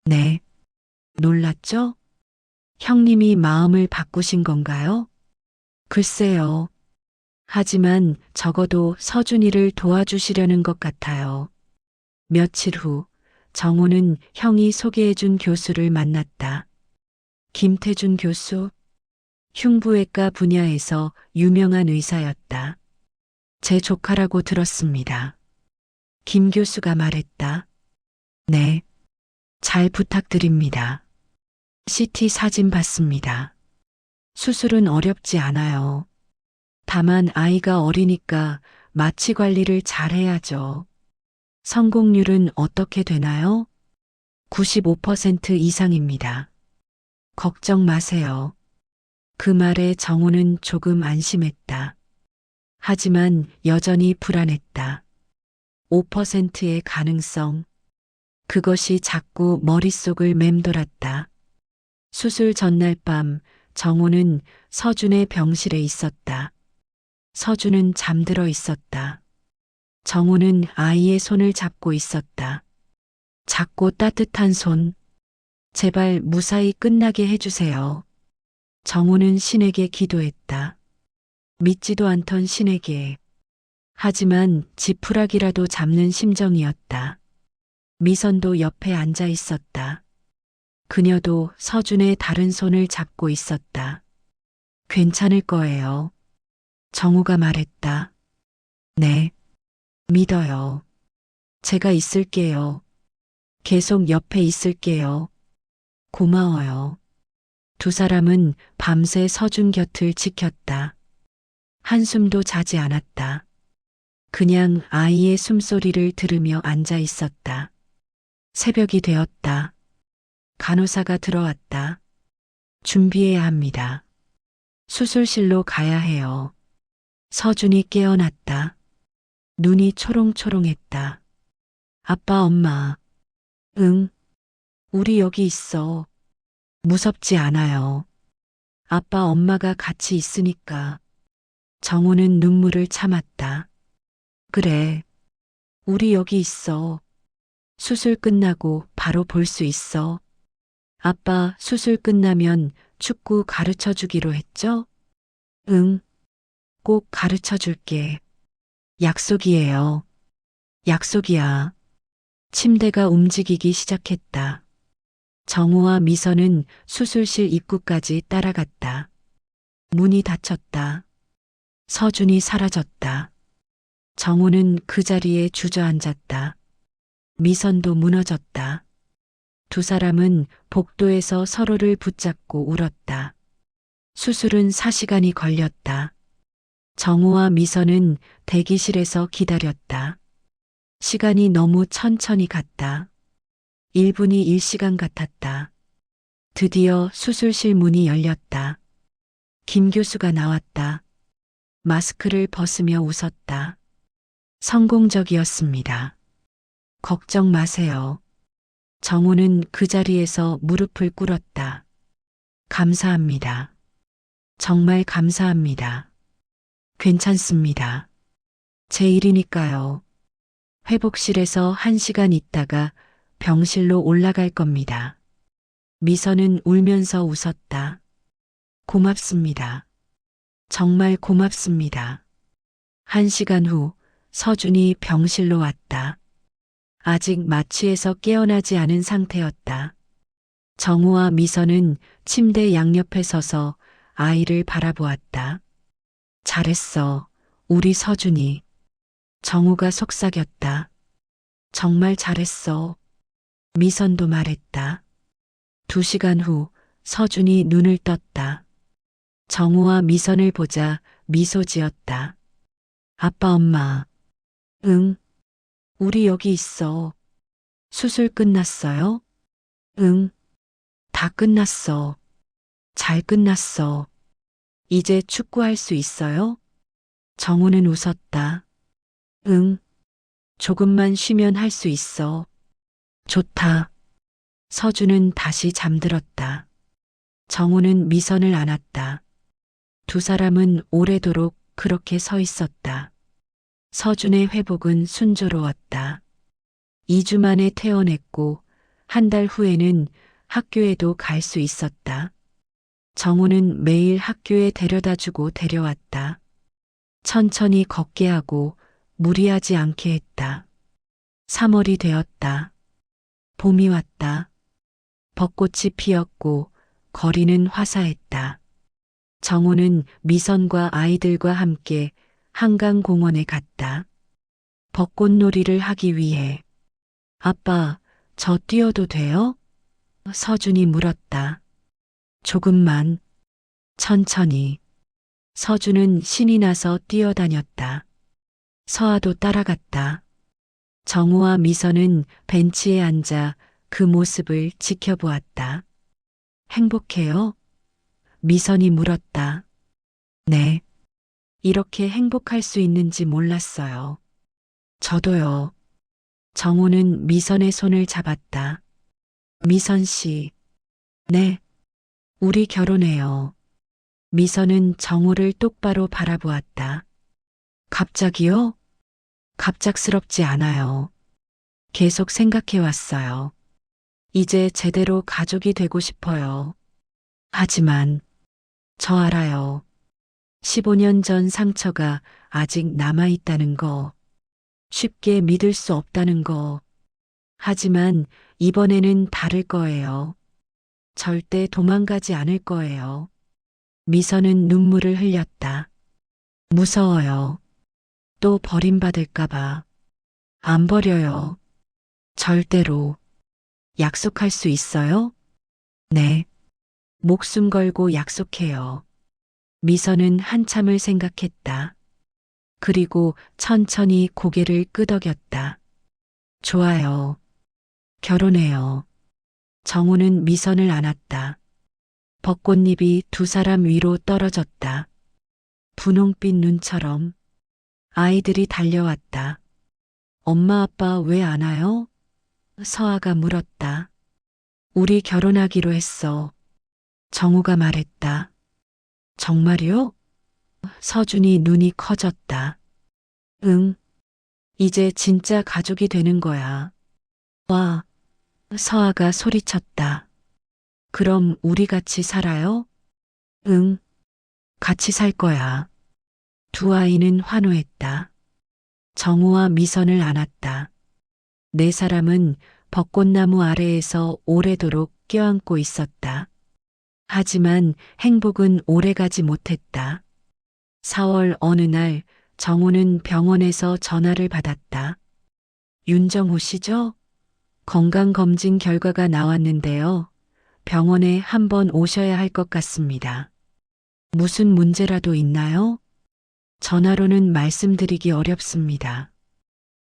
네. 놀랐죠? 형님이 마음을 바꾸신 건가요? 글쎄요. 하지만 적어도 서준이를 도와주시려는 것 같아요. 며칠 후 정호는 형이 소개해 준 교수를 만났다. 김태준 교수, 흉부외과 분야에서 유명한 의사였다. 제 조카라고 들었습니다. 김 교수가 말했다. 네. 잘 부탁드립니다. CT 사진 봤습니다. 수술은 어렵지 않아요. 다만 아이가 어리니까 마취 관리를 잘 해야죠. 성공률은 어떻게 되나요? 95% 이상입니다. 걱정 마세요. 그 말에 정우는 조금 안심했다. 하지만 여전히 불안했다. 5%의 가능성. 그것이 자꾸 머릿속을 맴돌았다. 수술 전날 밤 정우는 서준의 병실에 있었다. 서준은 잠들어 있었다. 정우는 아이의 손을 잡고 있었다. 작고 따뜻한 손. 제발 무사히 끝나게 해주세요. 정우는 신에게 기도했다. 믿지도 않던 신에게. 하지만 지푸라기라도 잡는 심정이었다. 미선도 옆에 앉아 있었다. 그녀도 서준의 다른 손을 잡고 있었다. 괜찮을 거예요. 정우가 말했다. 네, 믿어요. 제가 있을게요. 계속 옆에 있을게요. 고마워요. 두 사람은 밤새 서준 곁을 지켰다. 한숨도 자지 않았다. 그냥 아이의 숨소리를 들으며 앉아 있었다. 새벽이 되었다. 간호사가 들어왔다. 준비해야 합니다. 수술실로 가야 해요. 서준이 깨어났다. 눈이 초롱초롱했다. 아빠, 엄마. 응, 우리 여기 있어. 무섭지 않아요. 아빠, 엄마가 같이 있으니까. 정우는 눈물을 참았다. 그래, 우리 여기 있어. 수술 끝나고 바로 볼 수 있어. 아빠, 수술 끝나면 축구 가르쳐 주기로 했죠? 응, 꼭 가르쳐 줄게. 약속이에요. 약속이야. 침대가 움직이기 시작했다. 정우와 미선은 수술실 입구까지 따라갔다. 문이 닫혔다. 서준이 사라졌다. 정우는 그 자리에 주저앉았다. 미선도 무너졌다. 두 사람은 복도에서 서로를 붙잡고 울었다. 수술은 4시간이 걸렸다. 정우와 미선은 대기실에서 기다렸다. 시간이 너무 천천히 갔다. 1분이 1시간 같았다. 드디어 수술실 문이 열렸다. 김 교수가 나왔다. 마스크를 벗으며 웃었다. 성공적이었습니다. 걱정 마세요. 정우는 그 자리에서 무릎을 꿇었다. 감사합니다. 정말 감사합니다. 괜찮습니다. 제 일이니까요. 회복실에서 1시간 있다가 병실로 올라갈 겁니다. 미선은 울면서 웃었다. 고맙습니다. 정말 고맙습니다. 1시간 후 서준이 병실로 왔다. 아직 마취에서 깨어나지 않은 상태였다. 정우와 미선은 침대 양옆에 서서 아이를 바라보았다. 잘했어, 우리 서준이. 정우가 속삭였다. 정말 잘했어. 미선도 말했다. 2시간 후 서준이 눈을 떴다. 정우와 미선을 보자 미소 지었다. 아빠, 엄마. 응, 우리 여기 있어. 수술 끝났어요? 응, 다 끝났어. 잘 끝났어. 이제 축구할 수 있어요? 정우는 웃었다. 응, 조금만 쉬면 할 수 있어. 좋다. 서준은 다시 잠들었다. 정우는 미선을 안았다. 두 사람은 오래도록 그렇게 서 있었다. 서준의 회복은 순조로웠다. 2주 만에 퇴원했고 1달 후에는 학교에도 갈 수 있었다. 정우는 매일 학교에 데려다 주고 데려왔다. 천천히 걷게 하고 무리하지 않게 했다. 3월이 되었다. 봄이 왔다. 벚꽃이 피었고 거리는 화사했다. 정우는 미선과 아이들과 함께 한강공원에 갔다. 벚꽃놀이를 하기 위해. 아빠, 저 뛰어도 돼요? 서준이 물었다. 조금만. 천천히. 서준은 신이 나서 뛰어다녔다. 서아도 따라갔다. 정우와 미선은 벤치에 앉아 그 모습을 지켜보았다. 행복해요? 미선이 물었다. 네. 이렇게 행복할 수 있는지 몰랐어요. 저도요. 정우는 미선의 손을 잡았다. 미선 씨. 네. 우리 결혼해요. 미선은 정우를 똑바로 바라보았다. 갑자기요? 갑작스럽지 않아요. 계속 생각해 왔어요. 이제 제대로 가족이 되고 싶어요. 하지만 저 알아요. 15년 전 상처가 아직 남아있다는 거. 쉽게 믿을 수 없다는 거. 하지만 이번에는 다를 거예요. 절대 도망가지 않을 거예요. 미선은 눈물을 흘렸다. 무서워요. 또 버림받을까봐. 안 버려요. 절대로. 약속할 수 있어요? 네. 목숨 걸고 약속해요. 미선은 한참을 생각했다. 그리고 천천히 고개를 끄덕였다. 좋아요. 결혼해요. 정우는 미선을 안았다. 벚꽃잎이 두 사람 위로 떨어졌다. 분홍빛 눈처럼. 아이들이 달려왔다. 엄마 아빠 왜 안 와요? 서아가 물었다. 우리 결혼하기로 했어. 정우가 말했다. 정말요? 서준이 눈이 커졌다. 응. 이제 진짜 가족이 되는 거야. 와. 서아가 소리쳤다. 그럼 우리 같이 살아요? 응. 같이 살 거야. 두 아이는 환호했다. 정우와 미선을 안았다. 네 사람은 벚꽃나무 아래에서 오래도록 껴안고 있었다. 하지만 행복은 오래가지 못했다. 4월 어느 날 정우는 병원에서 전화를 받았다. 윤정호 씨죠? 건강검진 결과가 나왔는데요. 병원에 한번 오셔야 할 것 같습니다. 무슨 문제라도 있나요? 전화로는 말씀드리기 어렵습니다.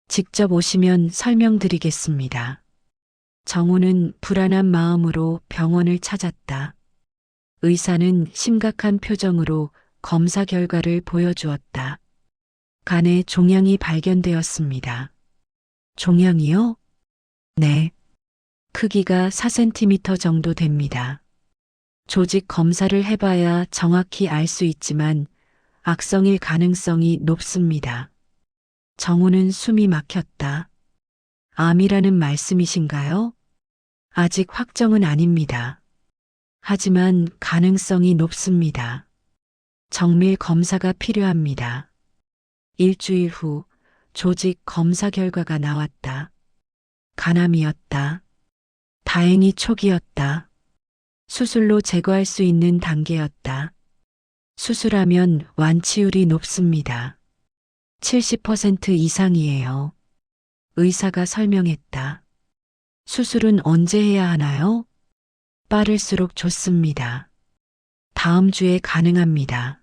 직접 오시면 설명드리겠습니다. 정우는 불안한 마음으로 병원을 찾았다. 의사는 심각한 표정으로 검사 결과를 보여주었다. 간에 종양이 발견되었습니다. 종양이요? 네. 크기가 4cm 정도 됩니다. 조직 검사를 해봐야 정확히 알 수 있지만 악성일 가능성이 높습니다. 정우는 숨이 막혔다. 암이라는 말씀이신가요? 아직 확정은 아닙니다. 하지만 가능성이 높습니다. 정밀 검사가 필요합니다. 일주일 후 조직 검사 결과가 나왔다. 간암이었다. 다행히 초기였다. 수술로 제거할 수 있는 단계였다. 수술하면 완치율이 높습니다. 70% 이상이에요. 의사가 설명했다. 수술은 언제 해야 하나요? 빠를수록 좋습니다. 다음 주에 가능합니다.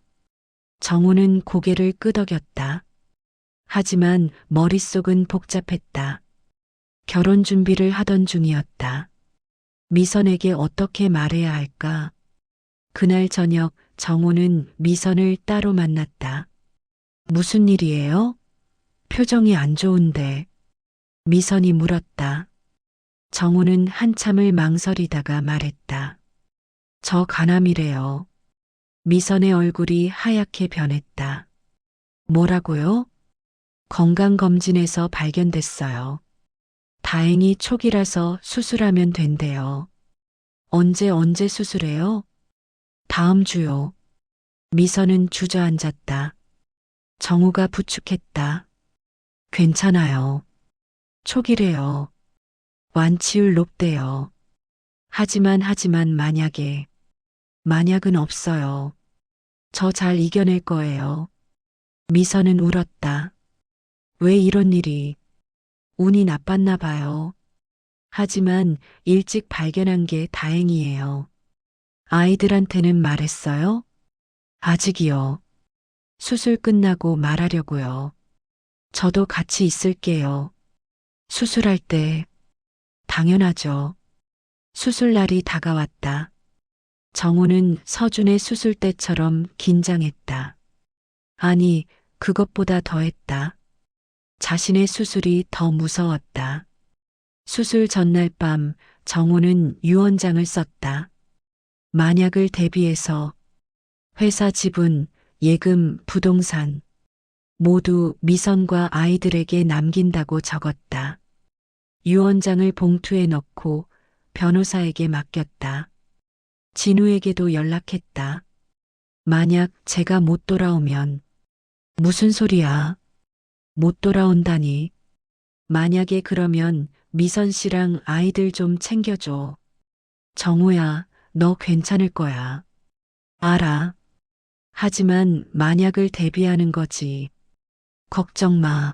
정우는 고개를 끄덕였다. 하지만 머릿속은 복잡했다. 결혼 준비를 하던 중이었다. 미선에게 어떻게 말해야 할까? 그날 저녁 정우는 미선을 따로 만났다. 무슨 일이에요? 표정이 안 좋은데. 미선이 물었다. 정우는 한참을 망설이다가 말했다. 저 간암이래요. 미선의 얼굴이 하얗게 변했다. 뭐라고요? 건강검진에서 발견됐어요. 다행히 초기라서 수술하면 된대요. 언제 수술해요? 다음 주요. 미선은 주저앉았다. 정우가 부축했다. 괜찮아요. 초기래요. 완치율 높대요. 하지만 만약은 없어요. 저 잘 이겨낼 거예요. 미선은 울었다. 왜 이런 일이? 운이 나빴나 봐요. 하지만 일찍 발견한 게 다행이에요. 아이들한테는 말했어요? 아직이요. 수술 끝나고 말하려고요. 저도 같이 있을게요. 수술할 때, 당연하죠. 수술날이 다가왔다. 정우는 서준의 수술 때처럼 긴장했다. 아니, 그것보다 더했다. 자신의 수술이 더 무서웠다. 수술 전날 밤 정우는 유언장을 썼다. 만약을 대비해서 회사 지분, 예금, 부동산 모두 미선과 아이들에게 남긴다고 적었다. 유언장을 봉투에 넣고 변호사에게 맡겼다. 진우에게도 연락했다. 만약 제가 못 돌아오면 무슨 소리야? 못 돌아온다니. 만약에 그러면 미선 씨랑 아이들 좀 챙겨줘. 정우야, 너 괜찮을 거야. 알아. 하지만 만약을 대비하는 거지. 걱정 마.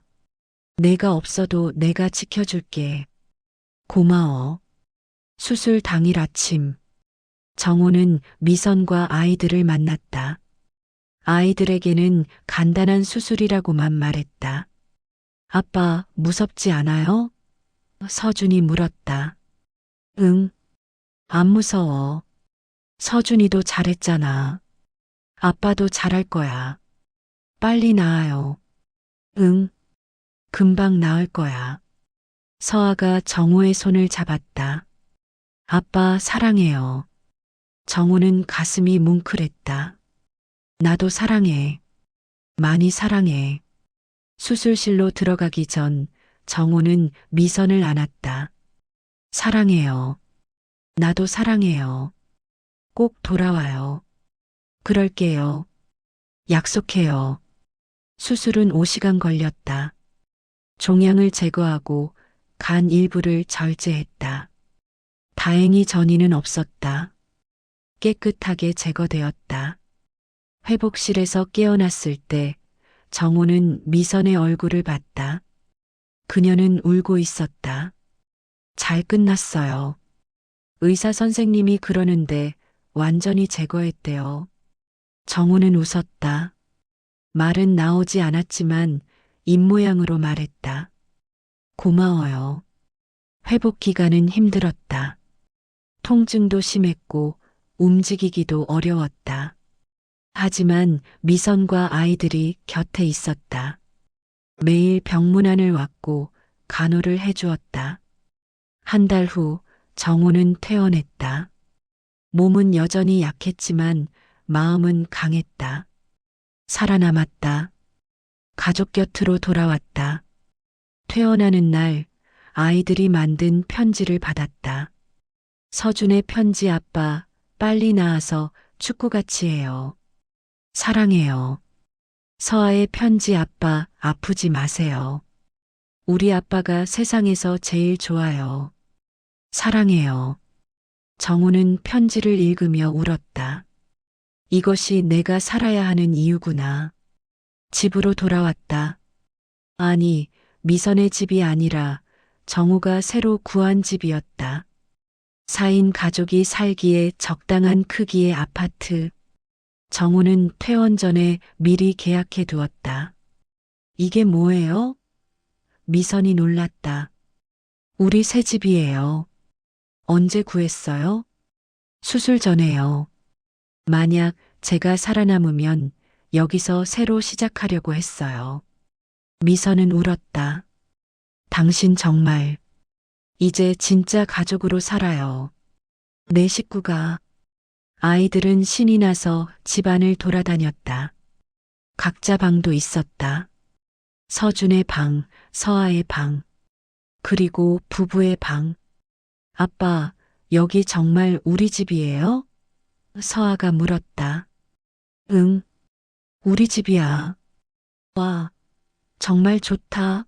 내가 없어도 내가 지켜줄게. 고마워. 수술 당일 아침. 정우는 미선과 아이들을 만났다. 아이들에게는 간단한 수술이라고만 말했다. 아빠, 무섭지 않아요? 서준이 물었다. 응, 안 무서워. 서준이도 잘했잖아. 아빠도 잘할 거야. 빨리 나아요. 응, 금방 나을 거야. 서아가 정우의 손을 잡았다. 아빠 사랑해요. 정우는 가슴이 뭉클했다. 나도 사랑해. 많이 사랑해. 수술실로 들어가기 전 정우는 미선을 안았다. 사랑해요. 나도 사랑해요. 꼭 돌아와요. 그럴게요. 약속해요. 수술은 5시간 걸렸다. 종양을 제거하고 간 일부를 절제했다. 다행히 전이는 없었다. 깨끗하게 제거되었다. 회복실에서 깨어났을 때 정우는 미선의 얼굴을 봤다. 그녀는 울고 있었다. 잘 끝났어요. 의사 선생님이 그러는데 완전히 제거했대요. 정우는 웃었다. 말은 나오지 않았지만 입모양으로 말했다. 고마워요. 회복 기간은 힘들었다. 통증도 심했고 움직이기도 어려웠다. 하지만 미선과 아이들이 곁에 있었다. 매일 병문안을 왔고 간호를 해주었다. 한 달 후 정우는 퇴원했다. 몸은 여전히 약했지만 마음은 강했다. 살아남았다. 가족 곁으로 돌아왔다. 퇴원하는 날 아이들이 만든 편지를 받았다. 서준의 편지 아빠, 빨리 나와서 축구같이 해요. 사랑해요. 서아의 편지 아빠, 아프지 마세요. 우리 아빠가 세상에서 제일 좋아요. 사랑해요. 정우는 편지를 읽으며 울었다. 이것이 내가 살아야 하는 이유구나. 집으로 돌아왔다. 아니, 미선의 집이 아니라 정우가 새로 구한 집이었다. 4인 가족이 살기에 적당한 크기의 아파트. 정우는 퇴원 전에 미리 계약해 두었다. 이게 뭐예요? 미선이 놀랐다. 우리 새 집이에요. 언제 구했어요? 수술 전에요. 만약 제가 살아남으면 여기서 새로 시작하려고 했어요. 미선은 울었다. 당신 정말 이제 진짜 가족으로 살아요. 내 식구가. 아이들은 신이 나서 집안을 돌아다녔다. 각자 방도 있었다. 서준의 방, 서아의 방, 그리고 부부의 방. 아빠, 여기 정말 우리 집이에요? 서아가 물었다. 응, 우리 집이야. 와, 정말 좋다.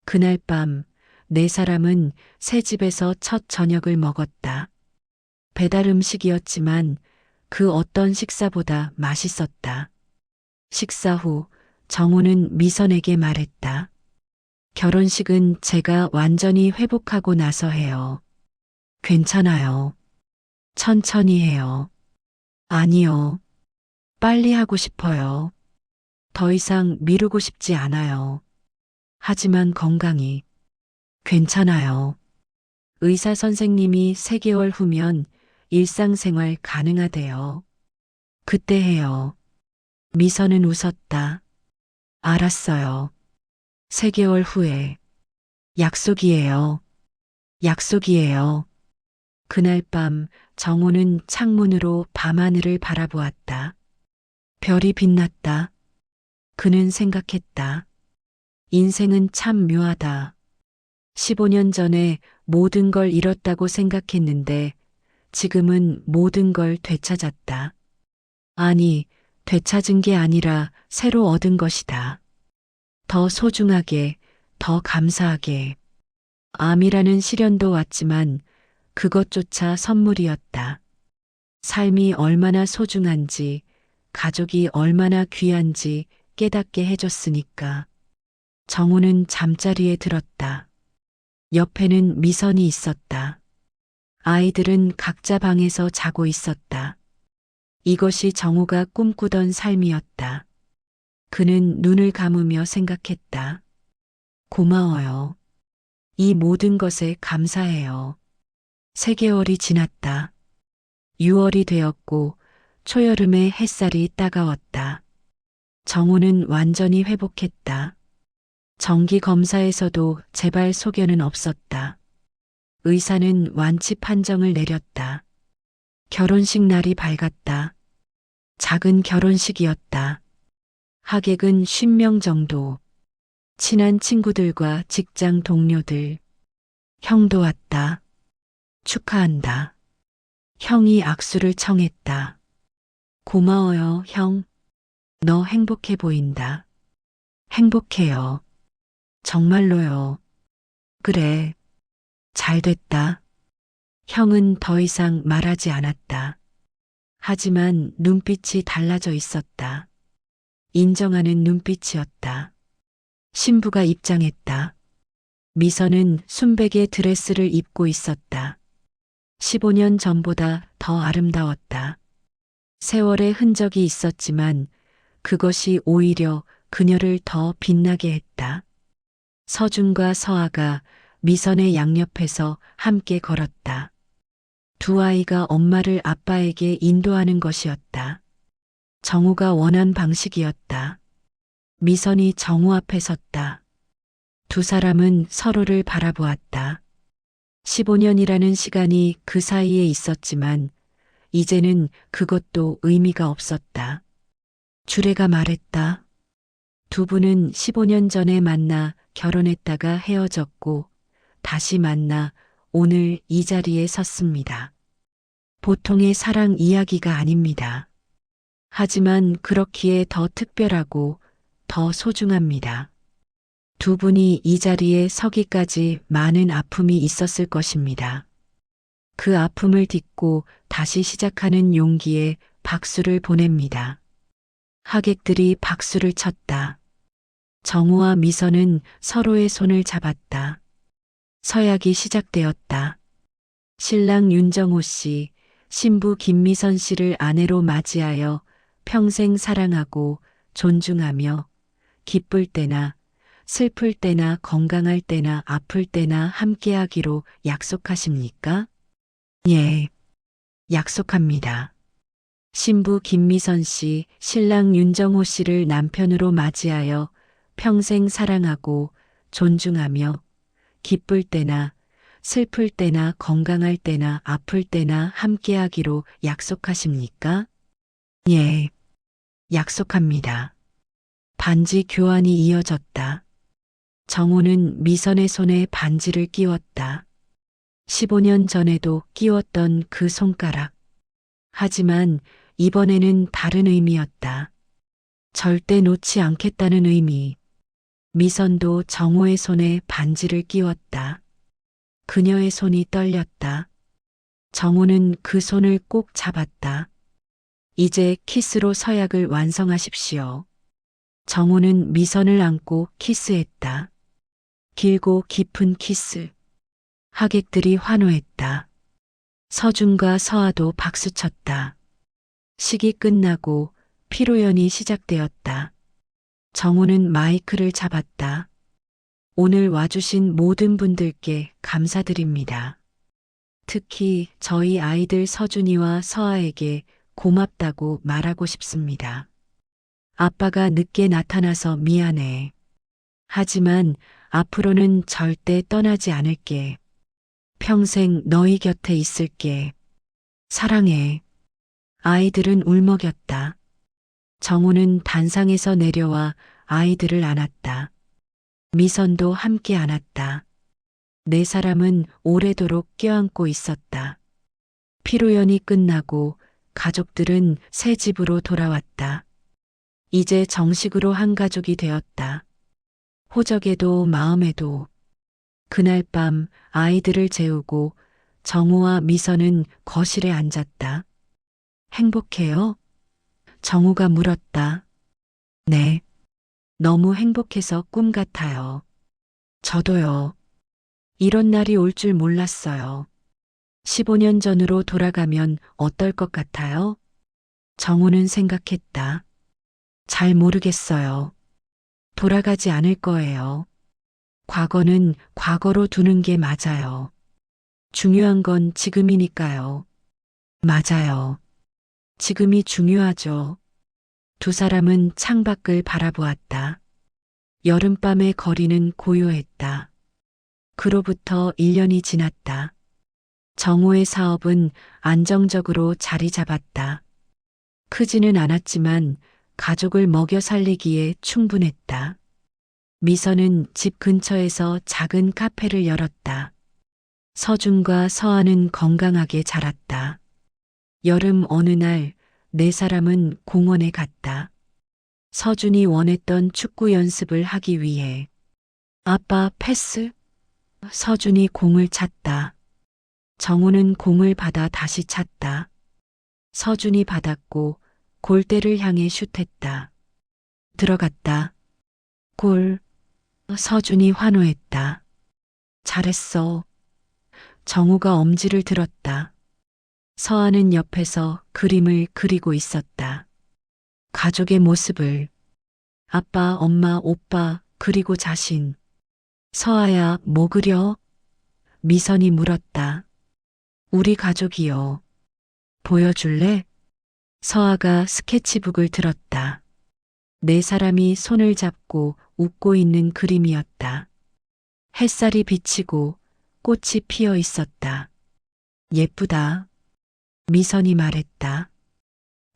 그날 밤, 네 사람은 새 집에서 첫 저녁을 먹었다. 배달 음식이었지만 그 어떤 식사보다 맛있었다. 식사 후 정우는 미선에게 말했다. 결혼식은 제가 완전히 회복하고 나서 해요. 괜찮아요. 천천히 해요. 아니요. 빨리 하고 싶어요. 더 이상 미루고 싶지 않아요. 하지만 건강이. 괜찮아요. 의사 선생님이 3개월 후면 일상생활 가능하대요. 그때 해요. 미선은 웃었다. 알았어요. 3개월 후에. 약속이에요. 약속이에요. 그날 밤 정호는 창문으로 밤하늘을 바라보았다. 별이 빛났다. 그는 생각했다. 인생은 참 묘하다. 15년 전에 모든 걸 잃었다고 생각했는데 지금은 모든 걸 되찾았다. 아니, 되찾은 게 아니라 새로 얻은 것이다. 더 소중하게, 더 감사하게. 암이라는 시련도 왔지만 그것조차 선물이었다. 삶이 얼마나 소중한지, 가족이 얼마나 귀한지 깨닫게 해줬으니까. 정우는 잠자리에 들었다. 옆에는 미선이 있었다. 아이들은 각자 방에서 자고 있었다. 이것이 정우가 꿈꾸던 삶이었다. 그는 눈을 감으며 생각했다. 고마워요. 이 모든 것에 감사해요. 3개월이 지났다. 6월이 되었고 초여름의 햇살이 따가웠다. 정우는 완전히 회복했다. 정기 검사에서도 재발 소견은 없었다. 의사는 완치 판정을 내렸다. 결혼식 날이 밝았다. 작은 결혼식이었다. 하객은 50명 정도. 친한 친구들과 직장 동료들. 형도 왔다. 축하한다. 형이 악수를 청했다. 고마워요, 형. 너 행복해 보인다. 행복해요. 정말로요. 그래. 잘 됐다. 형은 더 이상 말하지 않았다. 하지만 눈빛이 달라져 있었다. 인정하는 눈빛이었다. 신부가 입장했다. 미선은 순백의 드레스를 입고 있었다. 15년 전보다 더 아름다웠다. 세월의 흔적이 있었지만 그것이 오히려 그녀를 더 빛나게 했다. 서준과 서아가 미선의 양옆에서 함께 걸었다. 두 아이가 엄마를 아빠에게 인도하는 것이었다. 정우가 원한 방식이었다. 미선이 정우 앞에 섰다. 두 사람은 서로를 바라보았다. 15년이라는 시간이 그 사이에 있었지만 이제는 그것도 의미가 없었다. 주례가 말했다. 두 분은 15년 전에 만나 결혼했다가 헤어졌고 다시 만나 오늘 이 자리에 섰습니다. 보통의 사랑 이야기가 아닙니다. 하지만 그렇기에 더 특별하고 더 소중합니다. 두 분이 이 자리에 서기까지 많은 아픔이 있었을 것입니다. 그 아픔을 딛고 다시 시작하는 용기에 박수를 보냅니다. 하객들이 박수를 쳤다. 정우와 미선은 서로의 손을 잡았다. 서약이 시작되었다. 신랑 윤정호 씨, 신부 김미선 씨를 아내로 맞이하여 평생 사랑하고 존중하며 기쁠 때나 슬플 때나 건강할 때나 아플 때나 함께하기로 약속하십니까? 예, 약속합니다. 신부 김미선 씨, 신랑 윤정호 씨를 남편으로 맞이하여 평생 사랑하고 존중하며 기쁠 때나 슬플 때나 건강할 때나 아플 때나 함께하기로 약속하십니까? 예, 약속합니다. 반지 교환이 이어졌다. 정호는 미선의 손에 반지를 끼웠다. 15년 전에도 끼웠던 그 손가락. 하지만 이번에는 다른 의미였다. 절대 놓지 않겠다는 의미. 미선도 정호의 손에 반지를 끼웠다. 그녀의 손이 떨렸다. 정호는 그 손을 꼭 잡았다. 이제 키스로 서약을 완성하십시오. 정호는 미선을 안고 키스했다. 길고 깊은 키스. 하객들이 환호했다. 서준과 서아도 박수쳤다. 식이 끝나고 피로연이 시작되었다. 정우는 마이크를 잡았다. 오늘 와주신 모든 분들께 감사드립니다. 특히 저희 아이들 서준이와 서아에게 고맙다고 말하고 싶습니다. 아빠가 늦게 나타나서 미안해. 하지만 앞으로는 절대 떠나지 않을게. 평생 너희 곁에 있을게. 사랑해. 아이들은 울먹였다. 정우는 단상에서 내려와 아이들을 안았다. 미선도 함께 안았다. 네 사람은 오래도록 껴안고 있었다. 피로연이 끝나고 가족들은 새 집으로 돌아왔다. 이제 정식으로 한 가족이 되었다. 호적에도 마음에도. 그날 밤 아이들을 재우고 정우와 미선은 거실에 앉았다. 행복해요? 정우가 물었다. 네. 너무 행복해서 꿈 같아요. 저도요. 이런 날이 올 줄 몰랐어요. 15년 전으로 돌아가면 어떨 것 같아요? 정우는 생각했다. 잘 모르겠어요. 돌아가지 않을 거예요. 과거는 과거로 두는 게 맞아요. 중요한 건 지금이니까요. 맞아요. 지금이 중요하죠. 두 사람은 창밖을 바라보았다. 여름밤의 거리는 고요했다. 그로부터 1년이 지났다. 정호의 사업은 안정적으로 자리 잡았다. 크지는 않았지만 가족을 먹여 살리기에 충분했다. 미선은 집 근처에서 작은 카페를 열었다. 서준과 서아는 건강하게 자랐다. 여름 어느 날 네 사람은 공원에 갔다. 서준이 원했던 축구 연습을 하기 위해. 아빠 패스? 서준이 공을 찼다. 정우는 공을 받아 다시 찼다. 서준이 받았고 골대를 향해 슛했다. 들어갔다. 골. 서준이 환호했다. 잘했어. 정우가 엄지를 들었다. 서아는 옆에서 그림을 그리고 있었다. 가족의 모습을. 아빠, 엄마, 오빠, 그리고 자신. 서아야, 뭐 그려? 미선이 물었다. 우리 가족이요. 보여줄래? 서아가 스케치북을 들었다. 네 사람이 손을 잡고 웃고 있는 그림이었다. 햇살이 비치고 꽃이 피어 있었다. 예쁘다. 미선이 말했다.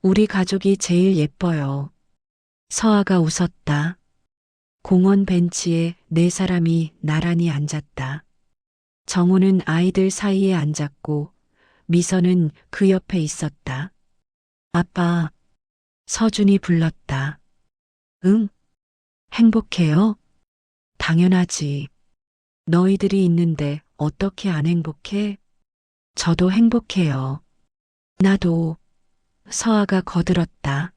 우리 가족이 제일 예뻐요. 서아가 웃었다. 공원 벤치에 네 사람이 나란히 앉았다. 정우는 아이들 사이에 앉았고 미선은 그 옆에 있었다. 아빠, 서준이 불렀다. 응? 행복해요? 당연하지. 너희들이 있는데 어떻게 안 행복해? 저도 행복해요. 나도. 서아가 거들었다.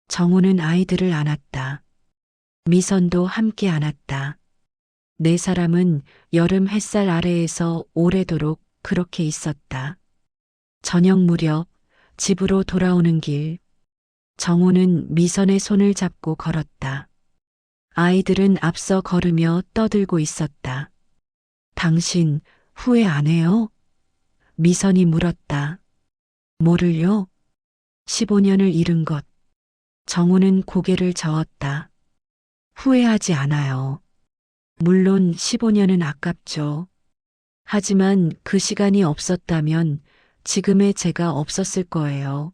정우는 아이들을 안았다. 미선도 함께 안았다. 네 사람은 여름 햇살 아래에서 오래도록 그렇게 있었다. 저녁 무렵 집으로 돌아오는 길. 정우는 미선의 손을 잡고 걸었다. 아이들은 앞서 걸으며 떠들고 있었다. 당신 후회 안 해요? 미선이 물었다. 뭐를요? 15년을 잃은 것. 정우는 고개를 저었다. 후회하지 않아요. 물론 15년은 아깝죠. 하지만 그 시간이 없었다면 지금의 제가 없었을 거예요.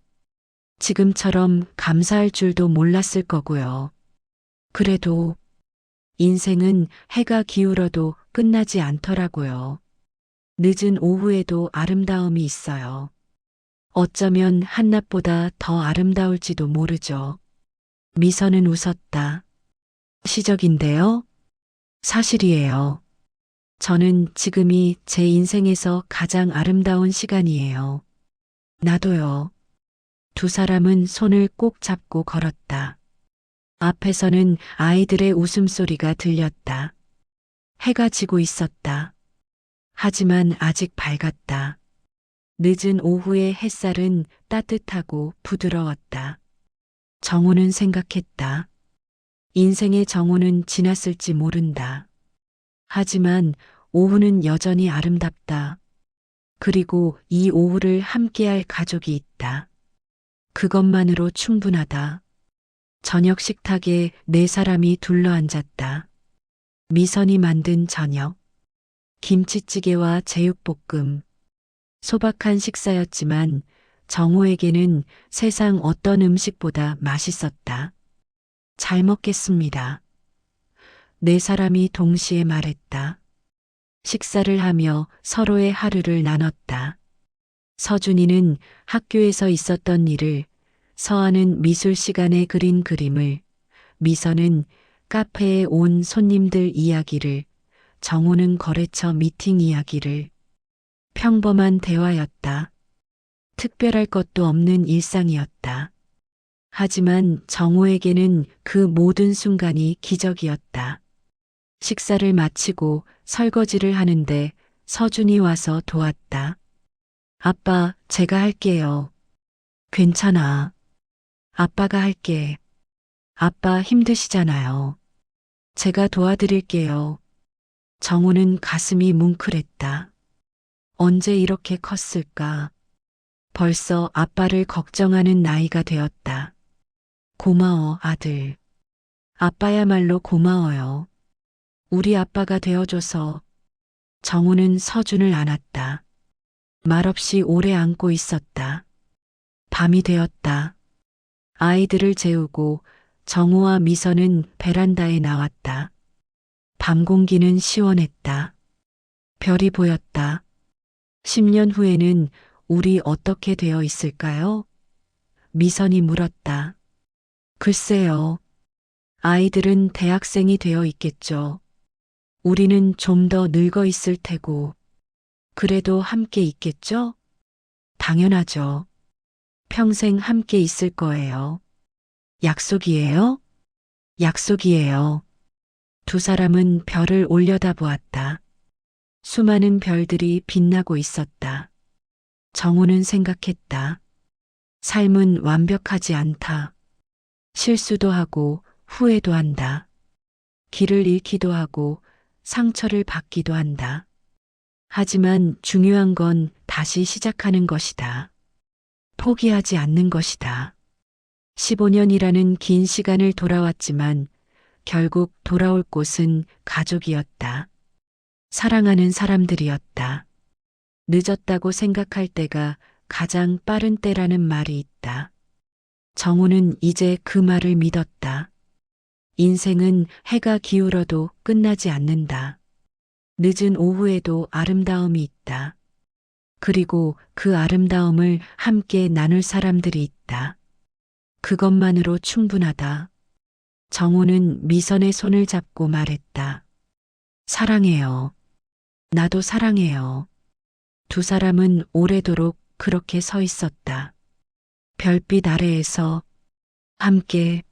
지금처럼 감사할 줄도 몰랐을 거고요. 그래도 인생은 해가 기울어도 끝나지 않더라고요. 늦은 오후에도 아름다움이 있어요. 어쩌면 한낮보다 더 아름다울지도 모르죠. 미선은 웃었다. 시적인데요? 사실이에요. 저는 지금이 제 인생에서 가장 아름다운 시간이에요. 나도요. 두 사람은 손을 꼭 잡고 걸었다. 앞에서는 아이들의 웃음소리가 들렸다. 해가 지고 있었다. 하지만 아직 밝았다. 늦은 오후의 햇살은 따뜻하고 부드러웠다. 정우는 생각했다. 인생의 정오는 지났을지 모른다. 하지만 오후는 여전히 아름답다. 그리고 이 오후를 함께할 가족이 있다. 그것만으로 충분하다. 저녁 식탁에 네 사람이 둘러앉았다. 미선이 만든 저녁, 김치찌개와 제육볶음. 소박한 식사였지만 정호에게는 세상 어떤 음식보다 맛있었다. 잘 먹겠습니다. 네 사람이 동시에 말했다. 식사를 하며 서로의 하루를 나눴다. 서준이는 학교에서 있었던 일을, 서아는 미술 시간에 그린 그림을, 미선은 카페에 온 손님들 이야기를, 정호는 거래처 미팅 이야기를. 평범한 대화였다. 특별할 것도 없는 일상이었다. 하지만 정호에게는 그 모든 순간이 기적이었다. 식사를 마치고 설거지를 하는데 서준이 와서 도왔다. 아빠, 제가 할게요. 괜찮아. 아빠가 할게. 아빠 힘드시잖아요. 제가 도와드릴게요. 정호는 가슴이 뭉클했다. 언제 이렇게 컸을까? 벌써 아빠를 걱정하는 나이가 되었다. 고마워, 아들. 아빠야말로 고마워요. 우리 아빠가 되어줘서. 정우는 서준을 안았다. 말없이 오래 안고 있었다. 밤이 되었다. 아이들을 재우고 정우와 미선은 베란다에 나왔다. 밤 공기는 시원했다. 별이 보였다. 10년 후에는 우리 어떻게 되어 있을까요? 미선이 물었다. 글쎄요. 아이들은 대학생이 되어 있겠죠. 우리는 좀 더 늙어 있을 테고. 그래도 함께 있겠죠? 당연하죠. 평생 함께 있을 거예요. 약속이에요? 약속이에요. 두 사람은 별을 올려다보았다. 수많은 별들이 빛나고 있었다. 정우는 생각했다. 삶은 완벽하지 않다. 실수도 하고 후회도 한다. 길을 잃기도 하고 상처를 받기도 한다. 하지만 중요한 건 다시 시작하는 것이다. 포기하지 않는 것이다. 15년이라는 긴 시간을 돌아왔지만 결국 돌아올 곳은 가족이었다. 사랑하는 사람들이었다. 늦었다고 생각할 때가 가장 빠른 때라는 말이 있다. 정우는 이제 그 말을 믿었다. 인생은 해가 기울어도 끝나지 않는다. 늦은 오후에도 아름다움이 있다. 그리고 그 아름다움을 함께 나눌 사람들이 있다. 그것만으로 충분하다. 정우는 미선의 손을 잡고 말했다. 사랑해요. 나도 사랑해요. 두 사람은 오래도록 그렇게 서 있었다. 별빛 아래에서 함께